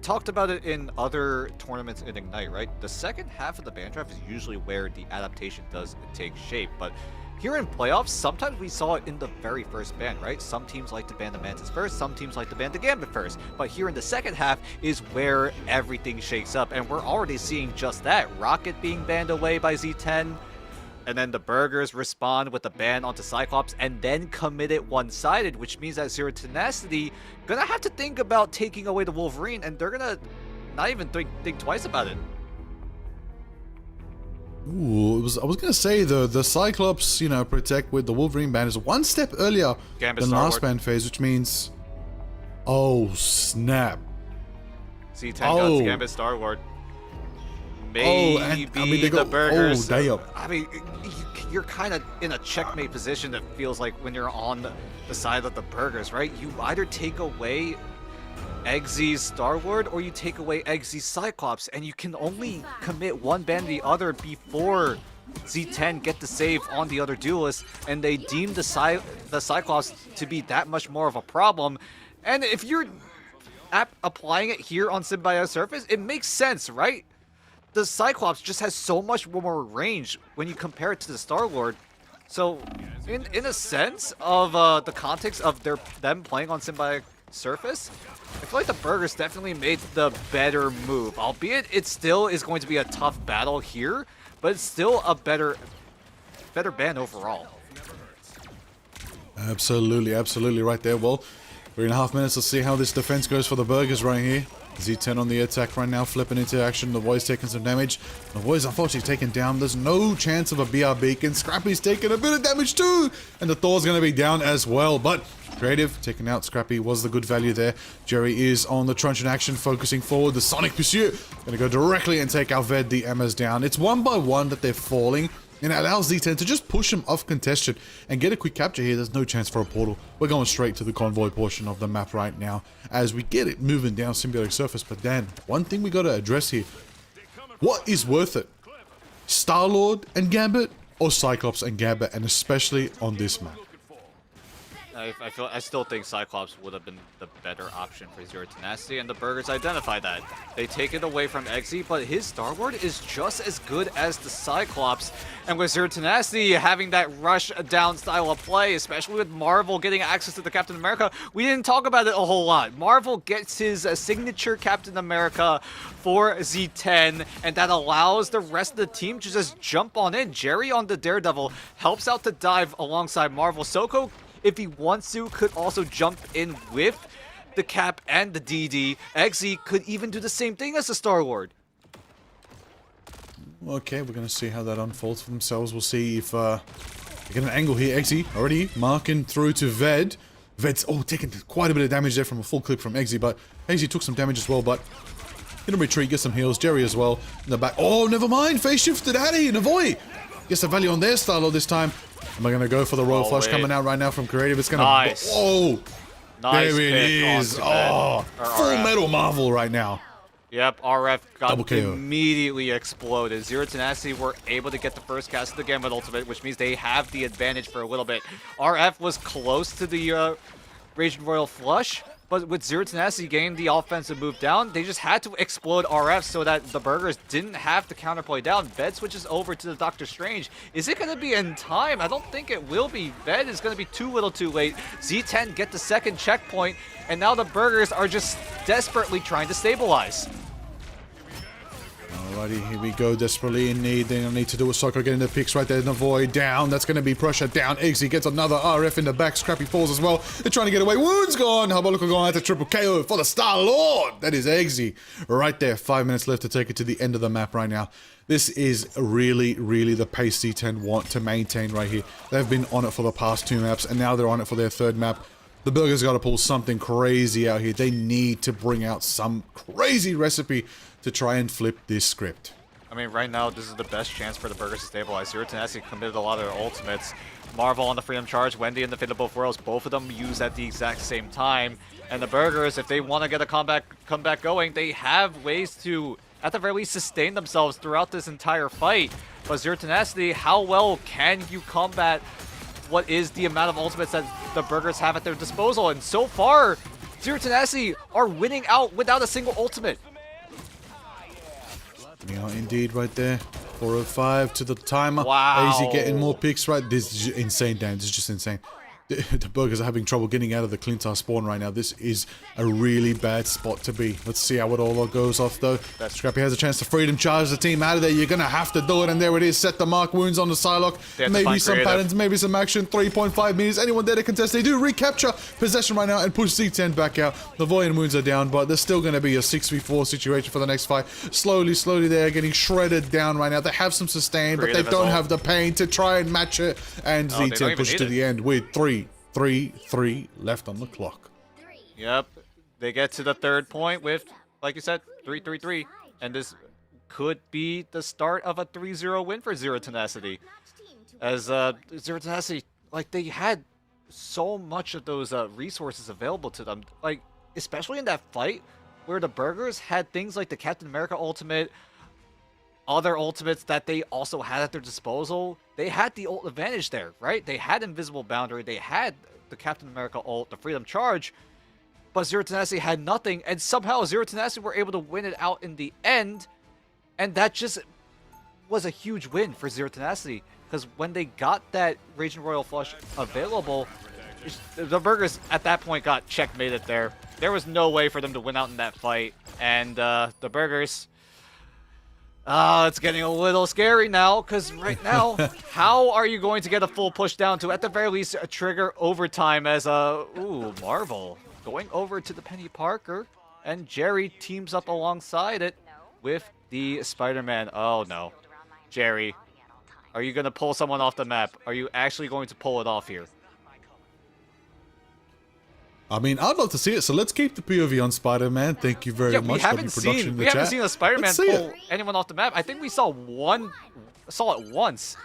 talked about it in other tournaments in Ignite, right? The second half of the band draft is usually where the adaptation does take shape, but here in playoffs, sometimes we saw it in the very first ban, right? Some teams like to ban the Mantis first, some teams like to ban the Gambit first. But here in the second half is where everything shakes up, and we're already seeing just that. Rocket being banned away by Z10, and then the Burgers respond with a ban onto Cyclops, and then commit it one-sided, which means that Zero Tenacity gonna have to think about taking away the Wolverine, and they're gonna not even think twice about it. Ooh, I was gonna say the Cyclops, protect with the Wolverine band is one step earlier Gambit than Star last Lord. band phase, which means, oh snap! Z10 Oh. got Gambit Star Lord. Oh, Maybe and, they the got Burgers. damn. I mean, you're kind of in a checkmate position. It feels like when you're on the side of the Burgers, right? You either take away Eggsy's Star-Lord or you take away Eggsy's Cyclops, and you can only commit one ban to the other before Z10 get the save on the other duelist, and they deem the Cyclops to be that much more of a problem. And if you're applying it here on Symbiotic Surface, it makes sense, right? The Cyclops just has so much more range when you compare it to the Star-Lord. So, in a sense of the context of them playing on Symbiotic Surface, I feel like the Burgers definitely made the better move. Albeit it still is going to be a tough battle here, but it's still a better ban overall. Absolutely right there. Well, 3.5 minutes. Let's see how this defense goes for the Burgers right here. Z10 on the attack right now, flipping into action. The Void's taking some damage. The Void's unfortunately taken down. There's no chance of a BR beacon. Scrappy's taking a bit of damage too. And the Thor's going to be down as well. But Creative taking out Scrappy was the good value there. Jerry is on the truncheon action, focusing forward. The Sonic Pursuit going to go directly and take out Ved. The Emma's down. It's one by one that they're falling. And it allows Z10 to just push him off contention and get a quick capture here. There's no chance for a portal. We're going straight to the convoy portion of the map right now as we get it moving down Symbiotic Surface. But Dan, one thing we got to address here. What is worth it? Star-Lord and Gambit or Cyclops and Gambit, and especially on this map? I still think Cyclops would have been the better option for Zero Tenacity, and the Burgers identify that. They take it away from Eggsy, but his Star-Lord is just as good as the Cyclops. And with Zero Tenacity having that rush down style of play, especially with Marvel getting access to the Captain America, we didn't talk about it a whole lot. Marvel gets his signature Captain America for Z10, and that allows the rest of the team to just jump on in. Jerry on the Daredevil helps out to dive alongside Marvel. Soko, if he wants to, could also jump in with the Cap and the DD. Eggsy could even do the same thing as the Star-Lord. Okay, we're going to see how that unfolds for themselves. We'll see if we get an angle here. Eggsy already marking through to Ved. Vets, taking quite a bit of damage there from a full clip from Eggsy, but Eggsy took some damage as well, but gonna retreat, get some heals. Jerry as well in the back. Oh, never mind. Face shifted out of here. Navoy gets the value on their style this time. Am I gonna go for the Royal Flush coming out right now from Creative? It's gonna... Nice. Oh! Nice there it is. Oh! Full metal Marvel right now. Yep, RF got Double KO. immediately exploded. Zero Tenacity were able to get the first cast of the game with Ultimate, which means they have the advantage for a little bit. RF was close to the Raging Royal Flush, but with Zero Tenacity getting the offensive move down, they just had to explode RF so that the Burgers didn't have to counterplay down. Ved switches over to the Doctor Strange. Is it going to be in time? I don't think it will be. Ved is going to be too little too late. Z10 get the second checkpoint, and now the Burgers are just desperately trying to stabilize. Alrighty, here we go. Desperately in need. They need to do a Soccer getting the picks right there. Navoy down. That's going to be pressure down. Eggsy gets another RF in the back. Scrappy falls as well. They're trying to get away. Wounds gone. Haboluka going out to triple KO for the Star-Lord. That is Eggsy right there. 5 minutes left to take it to the end of the map right now. This is really, really the pace Z10 want to maintain right here. They've been on it for the past 2 maps, and now they're on it for their 3rd map. The Burgers got to pull something crazy out here. They need to bring out some crazy recipe to try and flip this script. I mean, right now, this is the best chance for the Burgers to stabilize. Zero Tenacity committed a lot of their ultimates. Marvel on the Freedom Charge, Wendy in the Fate of Both Worlds, both of them used at the exact same time. And the Burgers, if they want to get a comeback going, they have ways to, at the very least, sustain themselves throughout this entire fight. But Zero Tenacity, how well can you combat what is the amount of ultimates that the Burgers have at their disposal? And so far, Zero Tenacity are winning out without a single ultimate. Yeah, indeed, right there. 4:05 to the timer. Wow. Easy getting more picks right. This is insane, Dan. This is just insane. The Burgers are having trouble getting out of the Clintar spawn right now. This is a really bad spot to be. Let's see how it all goes off, though. Scrappy has a chance to freedom charge the team out of there. You're going to have to do it, and there it is. Set the mark. Wounds on the Psylocke. Maybe some patterns, maybe some action. 3.5 meters. Anyone there to contest? They do recapture possession right now and push Z10 back out. The Void and Wounds are down, but there's still going to be a 6v4 situation for the next fight. Slowly, they're getting shredded down right now. They have some sustain, but they don't have the pain to try and match it. And Z10 pushed to the end with 3 left on the clock. Yep, they get to the 3rd point with, like you said, 3-3-3, and this could be the start of a 3-0 win for Zero Tenacity. As Zero Tenacity, like, they had so much of those resources available to them, like, especially in that fight where the Burgers had things like the Captain America ultimate, other ultimates that they also had at their disposal. They had the ult advantage there, right? They had Invisible Boundary, they had the Captain America ult, the Freedom Charge, but Zero Tenacity had nothing, and somehow Zero Tenacity were able to win it out in the end, and that just was a huge win for Zero Tenacity, because when they got that Raging Royal Flush available, the Burgers at that point got checkmated there. There was no way for them to win out in that fight, and the Burgers... it's getting a little scary now, because right now, how are you going to get a full push down to, at the very least, trigger overtime as Marvel going over to the Penny Parker, and Jerry teams up alongside it with the Spider-Man. Oh no. Jerry, are you going to pull someone off the map? Are you actually going to pull it off here? I mean, I'd love to see it, so let's keep the POV on Spider-Man. Thank you very much. We haven't seen a Spider-Man pull anyone off the map. I think we saw it once.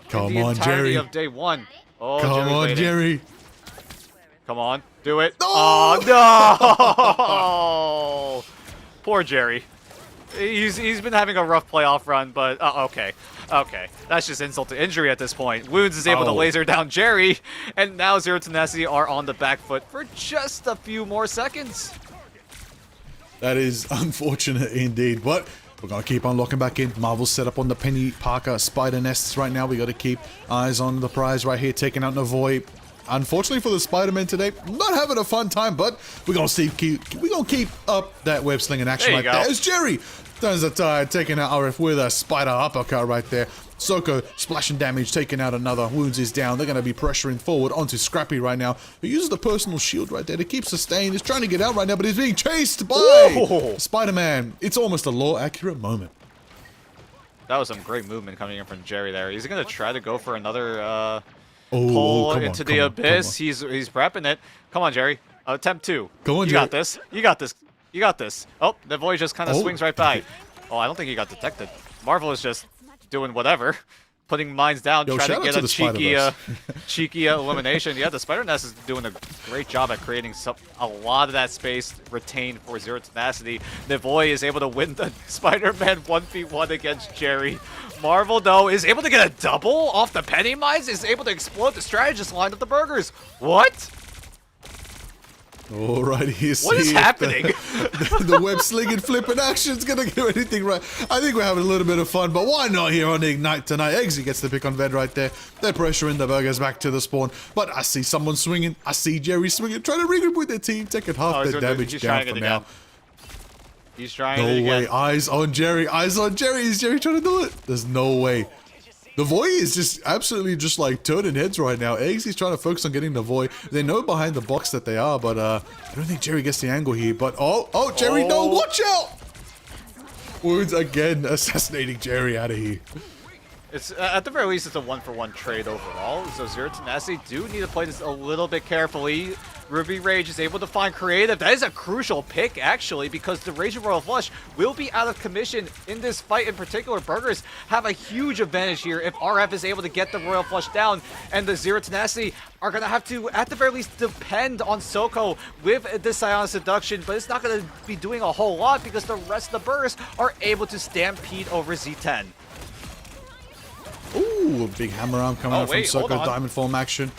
Come on, Jerry. Of day 1. Oh, come on, Jerry. Come on, do it. No! Oh, no! Poor Jerry. He's been having a rough playoff run, but okay. That's just insult to injury at this point. Wounds is able to laser down Jerry, and now Zero Tenacity are on the back foot for just a few more seconds. That is unfortunate indeed, but we're going to keep on locking back in. Marvel's set up on the Penny Parker Spider Nests right now. We got to keep eyes on the prize right here, taking out Navoy. Unfortunately for the Spider-Man today, not having a fun time, but we're gonna keep up that web slinging action right there. As Jerry turns the tide, taking out RF with a spider uppercut right there. Soko splashing damage, taking out another. Wounds is down. They're gonna be pressuring forward onto Scrappy right now, who uses the personal shield right there to keep sustained. He's trying to get out right now, but he's being chased by Spider-Man. It's almost a law accurate moment. That was some great movement coming in from Jerry there. He's gonna try to go for another pull come on, into come the on, abyss. come He's prepping it. Come on, Jerry. Attempt 2. Go on, You Jerry. got this. You got this. You got this. Oh, the void just kind of Oh. swings right by. Oh, I don't think he got detected. Marvel is just doing whatever. Putting mines down, Yo, trying shout to out get to a the cheeky, Spider-Verse. cheeky elimination. Yeah, the Spider Nest is doing a great job at creating a lot of that space retained for Zero Tenacity. Nivoy is able to win the Spider-Man 1v1 against Jerry. Marvel, though, is able to get a double off the penny mines, is able to explode the strategist line of the burgers. What? Alright, you see What is if happening? The web slinging flipping action's gonna do anything right. I think we're having a little bit of fun, but why not here on Ignite tonight? Eggsy gets the pick on Ved right there. They're pressuring the burgers back to the spawn, but I see someone swinging. I see Jerry swinging, trying to regroup with their team, taking half the damage he's down trying for it now. again. He's trying No it again. way. Eyes on Jerry. Eyes on Jerry. Is Jerry trying to do it? There's no way. The Void is just absolutely just like turning heads right now. Eggsy's trying to focus on getting the Void. They know behind the box that they are, but I don't think Jerry gets the angle here. But oh, Jerry, no, watch out! Wounds again assassinating Jerry out of here. It's at the very least, it's a 1-for-1 trade overall. So Zero Tenacity do need to play this a little bit carefully. Ruby Rage is able to find creative. That is a crucial pick, actually, because the Raging Royal Flush will be out of commission in this fight in particular. Burgers have a huge advantage here if RF is able to get the Royal Flush down, and the Zero Tenacity are going to have to, at the very least, depend on Soko with this Psionic Seduction, but it's not going to be doing a whole lot because the rest of the Burgers are able to stampede over Z10. Ooh, a big hammer arm coming out from wait, hold Soko. on. Diamond form action.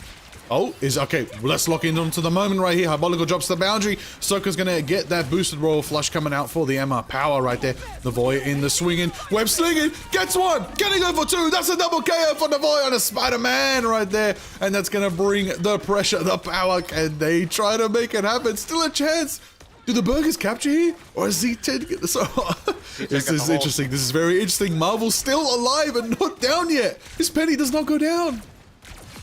Oh, is okay. Let's lock in onto the moment right here. Hyrbolical drops the boundary. Soko's gonna get that boosted Royal Flush coming out for the MR power right there. The Void in the swinging. Web slinging. Gets one. Can he go for two? That's a double KO for the Void on a Spider-Man right there. And that's gonna bring the pressure, the power. Can they try to make it happen? Still a chance. Do the Burgers capture here? Or is Z10 get this? This is interesting. This is very interesting. Marvel's still alive and not down yet. His penny does not go down.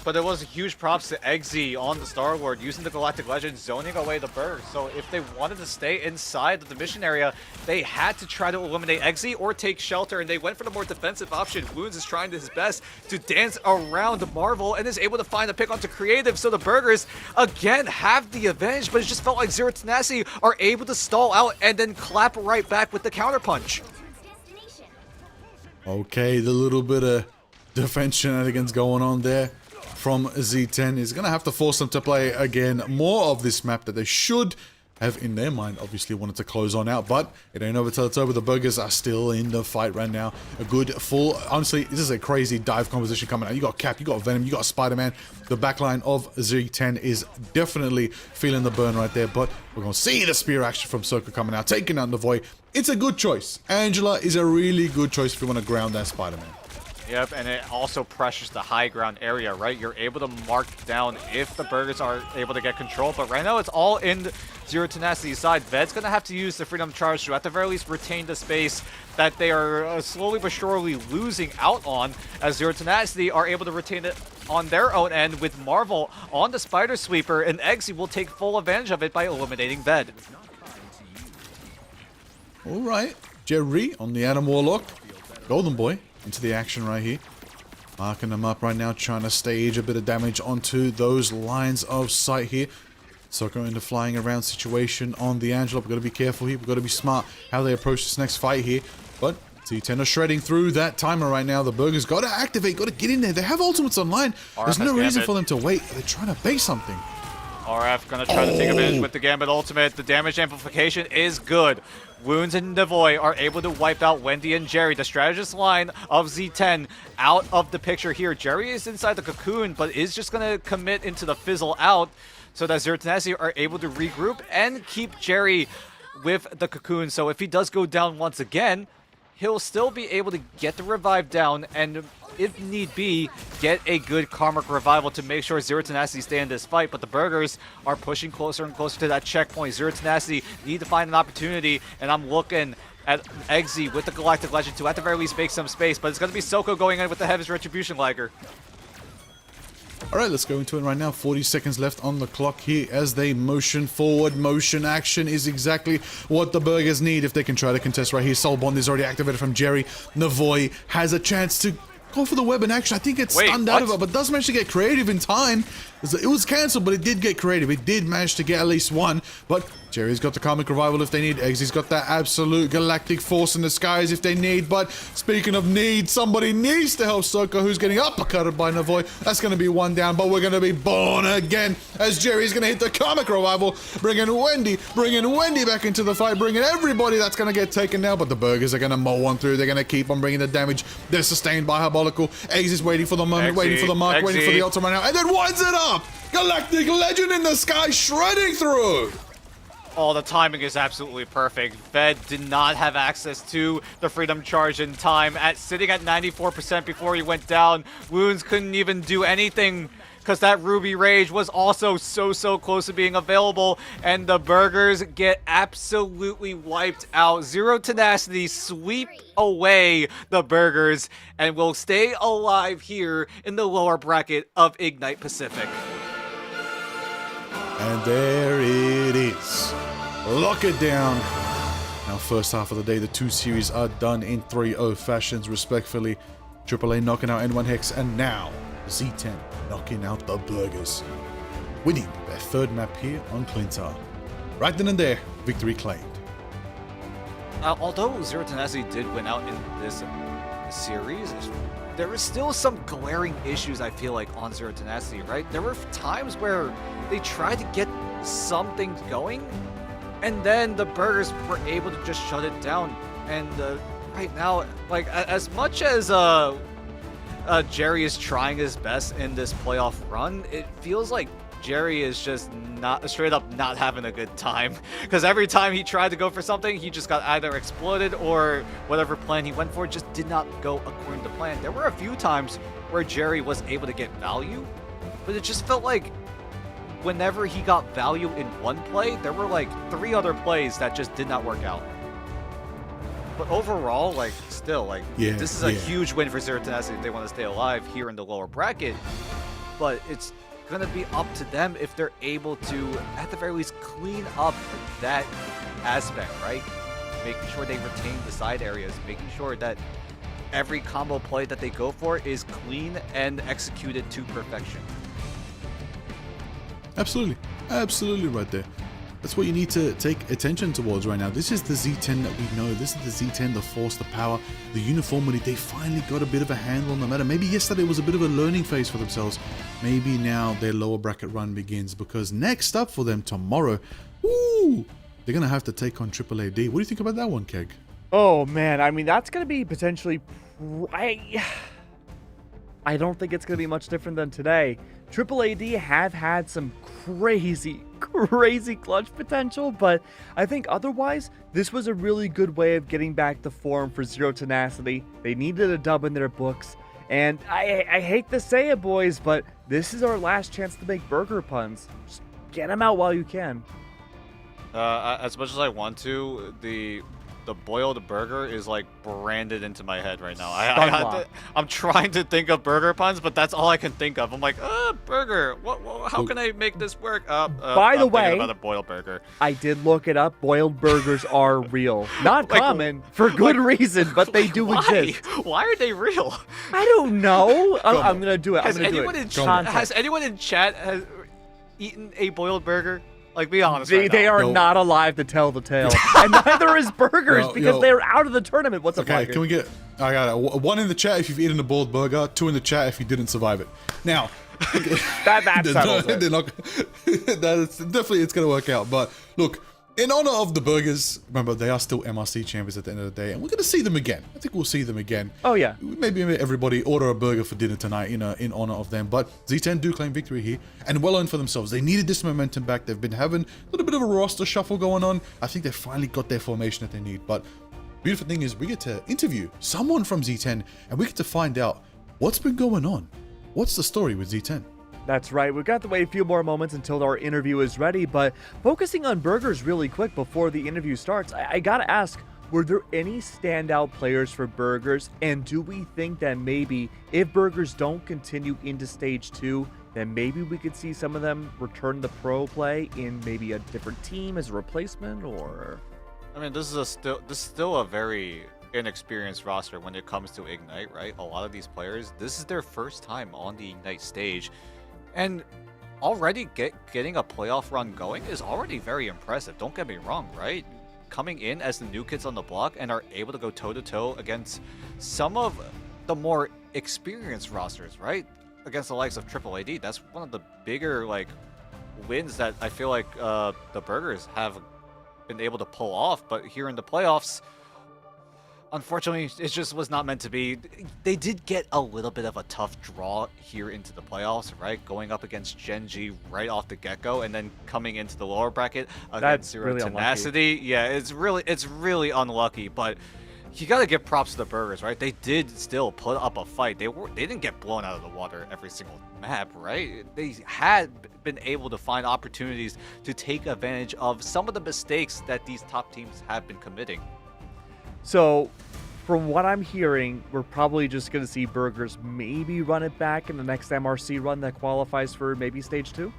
But there was huge props to Eggsy on the Star-Lord using the Galactic Legend, zoning away the Burg. So if they wanted to stay inside of the mission area, they had to try to eliminate Eggsy or take shelter, and they went for the more defensive option. Wounds is trying his best to dance around Marvel and is able to find a pick onto Creative. So the Burgers, again, have the advantage, but it just felt like Zero Tenacity are able to stall out and then clap right back with the counterpunch. Okay, the little bit of defense shenanigans going on there from Z10 is going to have to force them to play again more of this map that they should have in their mind obviously wanted to close on out, but it ain't over till it's over. The Burgers are still in the fight right now. A good full, honestly, this is a crazy dive composition coming out. You got Cap, you got Venom, you got Spider-Man. The backline of Z10 is definitely feeling the burn right there, but we're going to see the spear action from Soko coming out, taking out the Void. It's a good choice. Angela is a really good choice if you want to ground that Spider-Man. Yep, and it also pressures the high ground area, right? You're able to mark down if the Burgers are able to get control, but right now it's all in Zero Tenacity's side. Ved's going to have to use the Freedom Charge to at the very least retain the space that they are slowly but surely losing out on, as Zero Tenacity are able to retain it on their own end with Marvel on the Spider Sweeper, and Eggsy will take full advantage of it by eliminating Ved. Alright, Jerry on the Adam Warlock. Golden Boy into the action right here. Marking them up right now, trying to stage a bit of damage onto those lines of sight here. Soko in the flying around situation on the Angela. We've got to be careful here. We've got to be smart how they approach this next fight here. But Z10 are shredding through that timer right now. The Burgers got to activate, got to get in there. They have ultimates online. There's no reason for them to wait. They're trying to bait something. RF gonna try to take advantage with the Gambit ultimate. The damage amplification is good. Wounds and Devoy are able to wipe out Wendy and Jerry. The strategist line of Z10 out of the picture here. Jerry is inside the cocoon, but is just gonna commit into the fizzle out so that Zero Tenacity are able to regroup and keep Jerry with the cocoon. So if he does go down once again, he'll still be able to get the revive down and, if need be, get a good karmic revival to make sure Zero Tenacity stay in this fight. But the Burgers are pushing closer and closer to that checkpoint. Zero Tenacity need to find an opportunity, and I'm looking at Eggsy with the Galactic Legend to at the very least make some space, but it's going to be Soko going in with the Heaven's Retribution Liger. Alright, let's go into it right now. 40 seconds left on the clock here as they motion forward. Motion action is exactly what the Burgers need if they can try to contest right here. Soul Bond is already activated from Jerry. Navoy has a chance to Go for the web in action. I think it's Wait, stunned out of what? it, but does manage to get creative in time. It was cancelled, but it did get creative. It did manage to get at least one. But Jerry's got the Karmic Revival if they need. Eggsy's got that absolute galactic force in the skies if they need. But speaking of need, somebody needs to help Soko, who's getting uppercutted by Navoy. That's going to be one down, but we're going to be born again as Jerry's going to hit the Karmic Revival, bringing Wendy back into the fight, bringing everybody that's going to get taken now. But the Burgers are going to mow on through. They're going to keep on bringing the damage. They're sustained by Harbolical. Eggsy's waiting for the moment, waiting for the mark, waiting for the ultimate right now, and then winds it up! Galactic Legend in the sky, shredding through! Oh, the timing is absolutely perfect. Ved did not have access to the Freedom Charge in time. Sitting at 94% before he went down, Wounds couldn't even do anything because that Ruby Rage was also so close to being available, and the Burgers get absolutely wiped out. Zero Tenacity sweep away the Burgers and will stay alive here in the lower bracket of Ignite Pacific. And there it is. Lock it down. Now, first half of the day, the two series are done in 3-0 fashions, respectfully. AAA knocking out N1 Hex, and now Z10 knocking out the Burgers, winning their third map here on Clintar. Right then and there, victory claimed. Although Zero Tenacity did win out in this series, there was still some glaring issues, I feel like, on Zero Tenacity, right? There were times where they tried to get something going, and then the Burgers were able to just shut it down. And right now, like, as much as Jerry is trying his best in this playoff run, it feels like Jerry is just not straight up not having a good time, because every time he tried to go for something, he just got either exploded or whatever plan he went for just did not go according to plan. There were a few times where Jerry was able to get value, but it just felt like whenever he got value in one play, there were like 3 other plays that just did not work out. But overall, like, still, like, this is a huge win for Zero Tenacity if they want to stay alive here in the lower bracket. But it's going to be up to them if they're able to, at the very least, clean up that aspect, right? Making sure they retain the side areas, making sure that every combo play that they go for is clean and executed to perfection. Absolutely. Absolutely right there. That's what you need to take attention towards right now. This is the Z10 that we know. This is the Z10, the force, the power, the uniformity. They finally got a bit of a handle on the matter. Maybe yesterday was a bit of a learning phase for themselves. Maybe now their lower bracket run begins, because next up for them tomorrow, they're going to have to take on AAAD. What do you think about that one, Keg? Oh, man. I mean, that's going to be potentially... I don't think it's going to be much different than today. AAAD have had some crazy clutch potential, but I think otherwise, this was a really good way of getting back to form for Zero Tenacity. They needed a dub in their books, and I hate to say it, boys, but this is our last chance to make burger puns. Just get them out while you can. As much as I want to, the boiled burger is like branded into my head right now. I'm trying to think of burger puns, but that's all I can think of. I'm like, burger. How can I make this work? By the way, about a boiled burger. I did look it up. Boiled burgers are real, not common, for good reason, but they do exist. Why are they real? I don't know. I'm gonna do it. Has anyone in chat has eaten a boiled burger? Like, be honest. They are not alive to tell the tale, and neither is burgers because they're out of the tournament. What's up? Okay, can we get? I got it. 1 in the chat if you've eaten a boiled burger. 2 in the chat if you didn't survive it. Now, that settles it. That's definitely it's gonna work out. But look, in honor of the Burgers, remember they are still MRC champions at the end of the day, and we're gonna see them again. I think we'll see them again. Oh yeah. Maybe everybody order a burger for dinner tonight, in honor of them. But Z10 do claim victory here, and well earned for themselves. They needed this momentum back. They've been having a little bit of a roster shuffle going on. I think they finally got their formation that they need. But beautiful thing is we get to interview someone from Z10, and we get to find out what's been going on. What's the story with Z10? That's right, we've got to wait a few more moments until our interview is ready, but focusing on burgers really quick before the interview starts, I gotta ask, were there any standout players for burgers, and do we think that maybe if burgers don't continue into stage 2, then maybe we could see some of them return the pro play in maybe a different team as a replacement, or... I mean, this is still a very inexperienced roster when it comes to Ignite, right? A lot of these players, this is their first time on the Ignite stage, and already getting a playoff run going is already very impressive. Don't get me wrong, right? Coming in as the new kids on the block and are able to go toe-to-toe against some of the more experienced rosters, right? Against the likes of Triple AD. That's one of the bigger, like, wins that I feel like the Burgers have been able to pull off. But here in the playoffs, unfortunately, it just was not meant to be. They did get a little bit of a tough draw here into the playoffs, right? Going up against Gen G right off the get-go, and then coming into the lower bracket against Zero really Tenacity. unlucky. Yeah, it's really unlucky, but you gotta give props to the Burgers, right? They did still put up a fight. They didn't get blown out of the water every single map, right? They had been able to find opportunities to take advantage of some of the mistakes that these top teams have been committing. So, from what I'm hearing, we're probably just going to see Burgers maybe run it back in the next MRC run that qualifies for maybe Stage 2?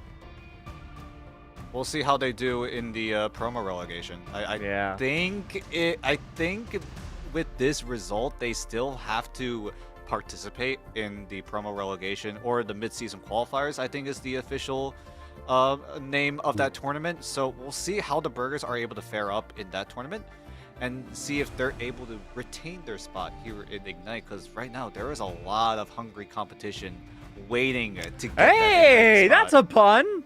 We'll see how they do in the promo relegation. Yeah. I think with this result, they still have to participate in the promo relegation, or the mid-season qualifiers, I think is the official name of that tournament. So we'll see how the Burgers are able to fare up in that tournament, and see if they're able to retain their spot here in Ignite, because right now there is a lot of hungry competition waiting to get Hey, that's a pun!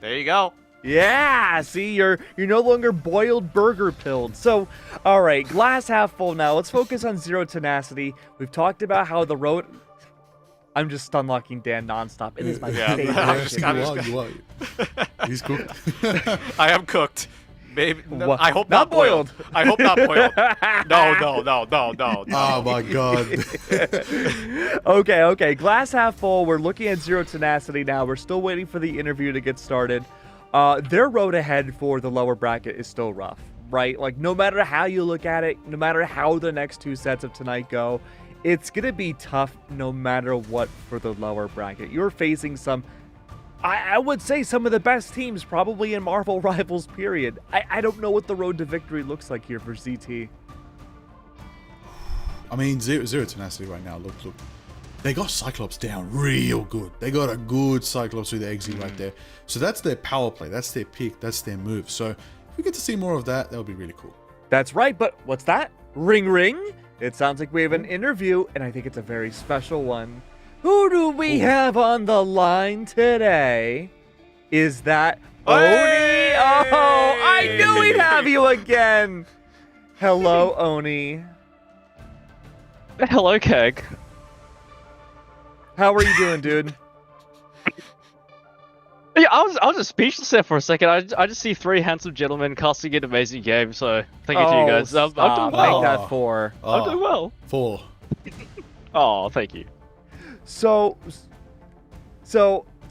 There you go. Yeah, see, you're no longer boiled burger pilled. So, all right, glass half full now. Let's focus on Zero Tenacity. We've talked about how the road... I'm just stun locking Dan nonstop. It is my favorite. You are. He's cool. I am cooked. Maybe. No, What? I hope Not not boiled. I hope not boiled. No. Oh my god. Okay. Glass half full. We're looking at Zero Tenacity now. We're still waiting for the interview to get started. Their road ahead for the lower bracket is still rough, right? Like, no matter how you look at it, no matter how the next two sets of tonight go, it's going to be tough no matter what for the lower bracket. You're facing some, I would say, some of the best teams probably in Marvel Rivals, period. I don't know what the road to victory looks like here for ZT. I mean, Zero Tenacity right now, look. They got Cyclops down real good. They got a good Cyclops with the exit right there. So that's their power play. That's their pick. That's their move. So if we get to see more of that, that would be really cool. That's right, but what's that? Ring ring? It sounds like we have an interview, and I think it's a very special one. Who do we have on the line today? Is that Oni? Oh, I knew we'd have you again. Hello, Oni. Hello, Keg. How are you doing, dude? Yeah, I was just speechless there for a second. I just see three handsome gentlemen casting an amazing game, so thank you to you guys. I'm doing stop. well. Make that 4. I'm doing well. 4. Oh, thank you. So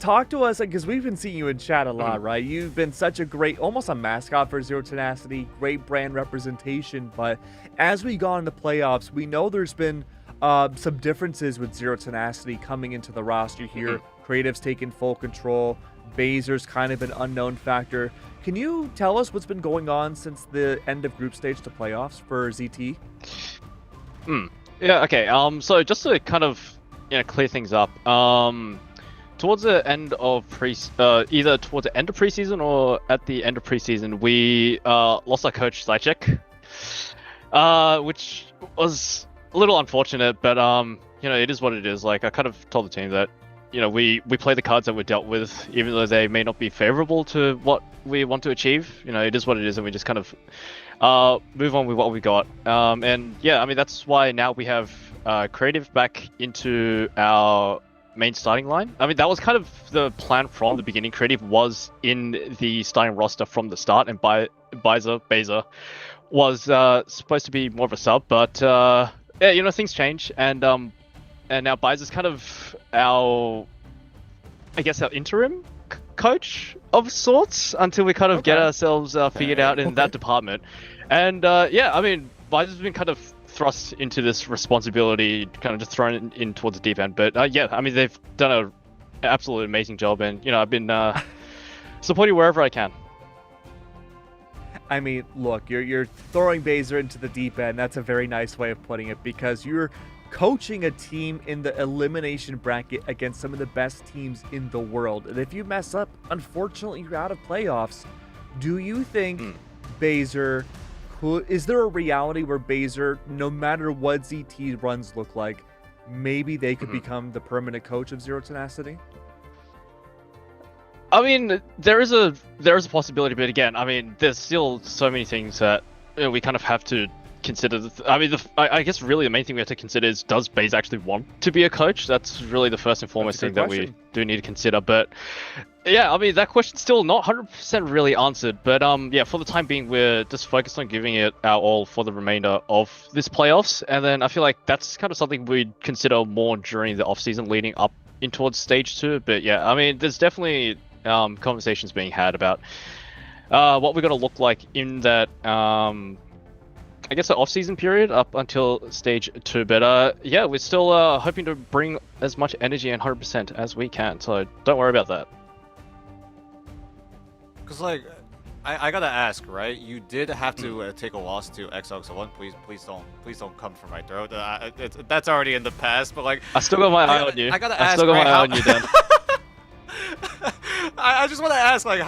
talk to us, because we've been seeing you in chat a lot, right? You've been such a great, almost a mascot for Zero Tenacity, great brand representation. But as we got into playoffs, we know there's been some differences with Zero Tenacity coming into the roster here. Creative's taken full control. Bazer's kind of an unknown factor. Can you tell us what's been going on since the end of group stage to playoffs for ZT? Yeah, okay. So just to kind of clear things up, towards the end of either towards the end of preseason or at the end of preseason, we lost our coach Zychek, which was a little unfortunate, but it is what it is. Like, I kind of told the team that we play the cards that we're dealt with, even though they may not be favorable to what we want to achieve. It is what it is, and we just kind of move on with what we got. And yeah, I mean, that's why now we have Creative back into our main starting line. I mean, that was kind of the plan from the beginning. Creative was in the starting roster from the start, and Bazer was supposed to be more of a sub, but yeah, things change, and now Bazer's kind of our interim coach of sorts until we kind of get ourselves figured out in that department. And yeah, I mean, Bazer's been kind of thrust into this responsibility, kind of just thrown in towards the deep end. But yeah, I mean, they've done an absolutely amazing job, and I've been supporting wherever I can. I mean, look, you're throwing BRGR into the deep end. That's a very nice way of putting it, because you're coaching a team in the elimination bracket against some of the best teams in the world. And if you mess up, unfortunately, you're out of playoffs. Do you think BRGR is there a reality where BRGR, no matter what ZT runs look like, maybe they could become the permanent coach of Zero Tenacity? I mean, there is a possibility, but again, I mean, there's still so many things that we kind of have to consider. I guess really the main thing we have to consider is, does BRGR actually want to be a coach? That's really the first and foremost thing that we do need to consider. But yeah, I mean, that question's still not 100% really answered. But yeah, for the time being, we're just focused on giving it our all for the remainder of this playoffs, and then I feel like that's kind of something we'd consider more during the off season leading up in towards stage 2. But yeah, I mean, there's definitely conversations being had about what we're going to look like in that I guess the off-season period up until stage 2, but yeah, we're still hoping to bring as much energy and 100% as we can, so don't worry about that. Because like, I gotta ask, right? You did have to take a loss to XOXO1. Please don't come for my throat. That's already in the past, but like, I still got my eye on you. I gotta ask, still got right, my eye on you, Dan. I just want to ask, like,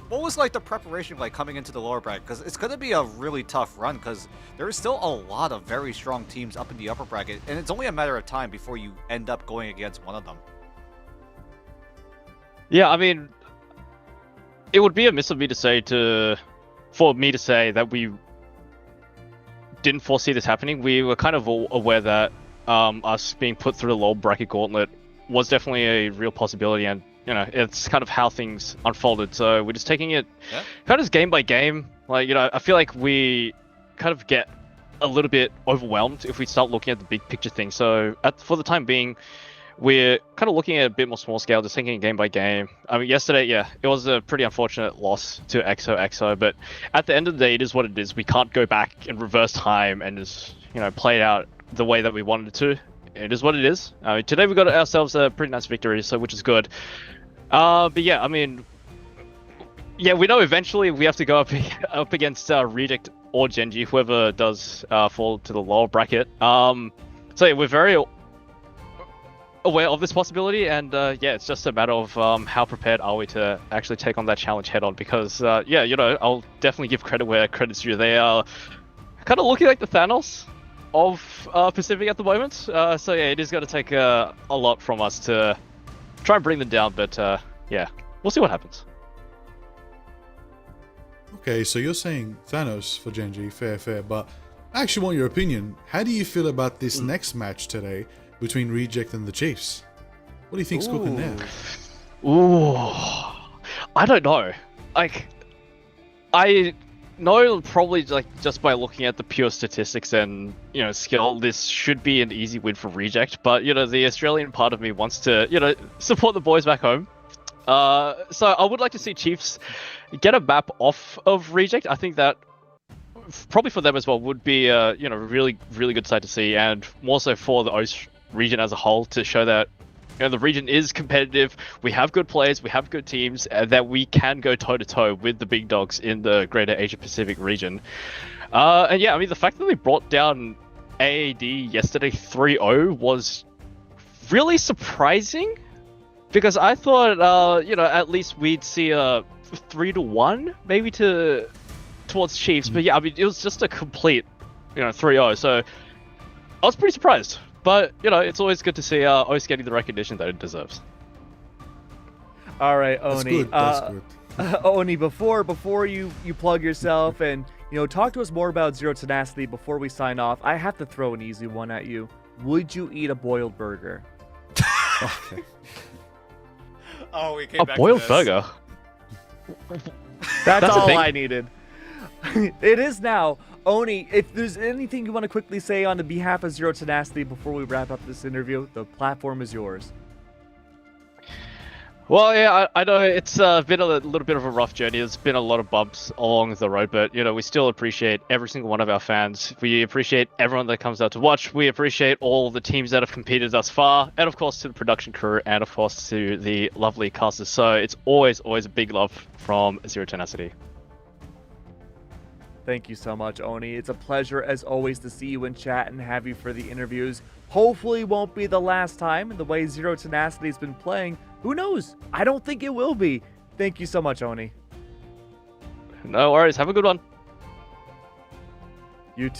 what was like the preparation like coming into the lower bracket? Because it's gonna be a really tough run, because there is still a lot of very strong teams up in the upper bracket, and it's only a matter of time before you end up going against one of them. Yeah, I mean, it would be amiss of me for me to say that we didn't foresee this happening. We were kind of aware that us being put through the lower bracket gauntlet was definitely a real possibility, and you know, it's kind of how things unfolded. So we're just taking it kind of game by game. Like, you know, I feel like we kind of get a little bit overwhelmed if we start looking at the big picture thing. So for the time being, we're kind of looking at a bit more small scale, just taking it game by game. I mean, yesterday, yeah, it was a pretty unfortunate loss to XOXO, but at the end of the day, it is what it is. We can't go back and reverse time and just, you know, play it out the way that we wanted it to. It is what it is. Today we got ourselves a pretty nice victory, so which is good. But yeah, I mean, yeah, we know eventually we have to go up against Reject or Genji, whoever does fall to the lower bracket. So yeah, we're very aware of this possibility, and yeah, it's just a matter of how prepared are we to actually take on that challenge head on. Because yeah, you know, I'll definitely give credit where credit's due. They are kind of looking like the Thanos of Pacific at the moment. So yeah, it is going to take a lot from us to try and bring them down, but yeah, we'll see what happens. Okay, so you're saying Thanos for Genji, fair, but I actually want your opinion. How do you feel about this next match today between Reject and the Chiefs? What do you think's cooking there? Ooh, I don't know. Like, I know probably like just by looking at the pure statistics and, you know, skill, this should be an easy win for Reject, but you know, the Australian part of me wants to, you know, support the boys back home. So I would like to see Chiefs get a map off of Reject. I think that probably for them as well would be you know, really good sight to see, and more so for the OS region as a whole, to show that, you know, the region is competitive. We have good players, we have good teams, and that we can go toe-to-toe with the big dogs in the greater Asia-Pacific region. And yeah, I mean, the fact that they brought down AAD yesterday 3-0 was really surprising, because I thought, you know, at least we'd see a 3-1 maybe towards Chiefs, but yeah, I mean, it was just a complete, you know, 3-0, so I was pretty surprised. But, you know, it's always good to see OS getting the recognition that it deserves. All right, Oni. That's good. Oni, before you plug yourself and, you know, talk to us more about Zero Tenacity before we sign off, I have to throw an easy one at you. Would you eat a boiled burger? Okay. Oh, we came back boiled to this. burger? That's a all thing? I needed. It is now. Oni, if there's anything you want to quickly say on the behalf of Zero Tenacity before we wrap up this interview, the platform is yours. Well, yeah, I know it's been a little bit of a rough journey. There's been a lot of bumps along the road, but, you know, we still appreciate every single one of our fans. We appreciate everyone that comes out to watch. We appreciate all the teams that have competed thus far, and of course to the production crew, and of course to the lovely casters. So it's always a big love from Zero Tenacity. Thank you so much, Oni. It's a pleasure, as always, to see you in chat and have you for the interviews. Hopefully won't be the last time. And the way Zero Tenacity has been playing, who knows? I don't think it will be. Thank you so much, Oni. No worries. Have a good one. You too.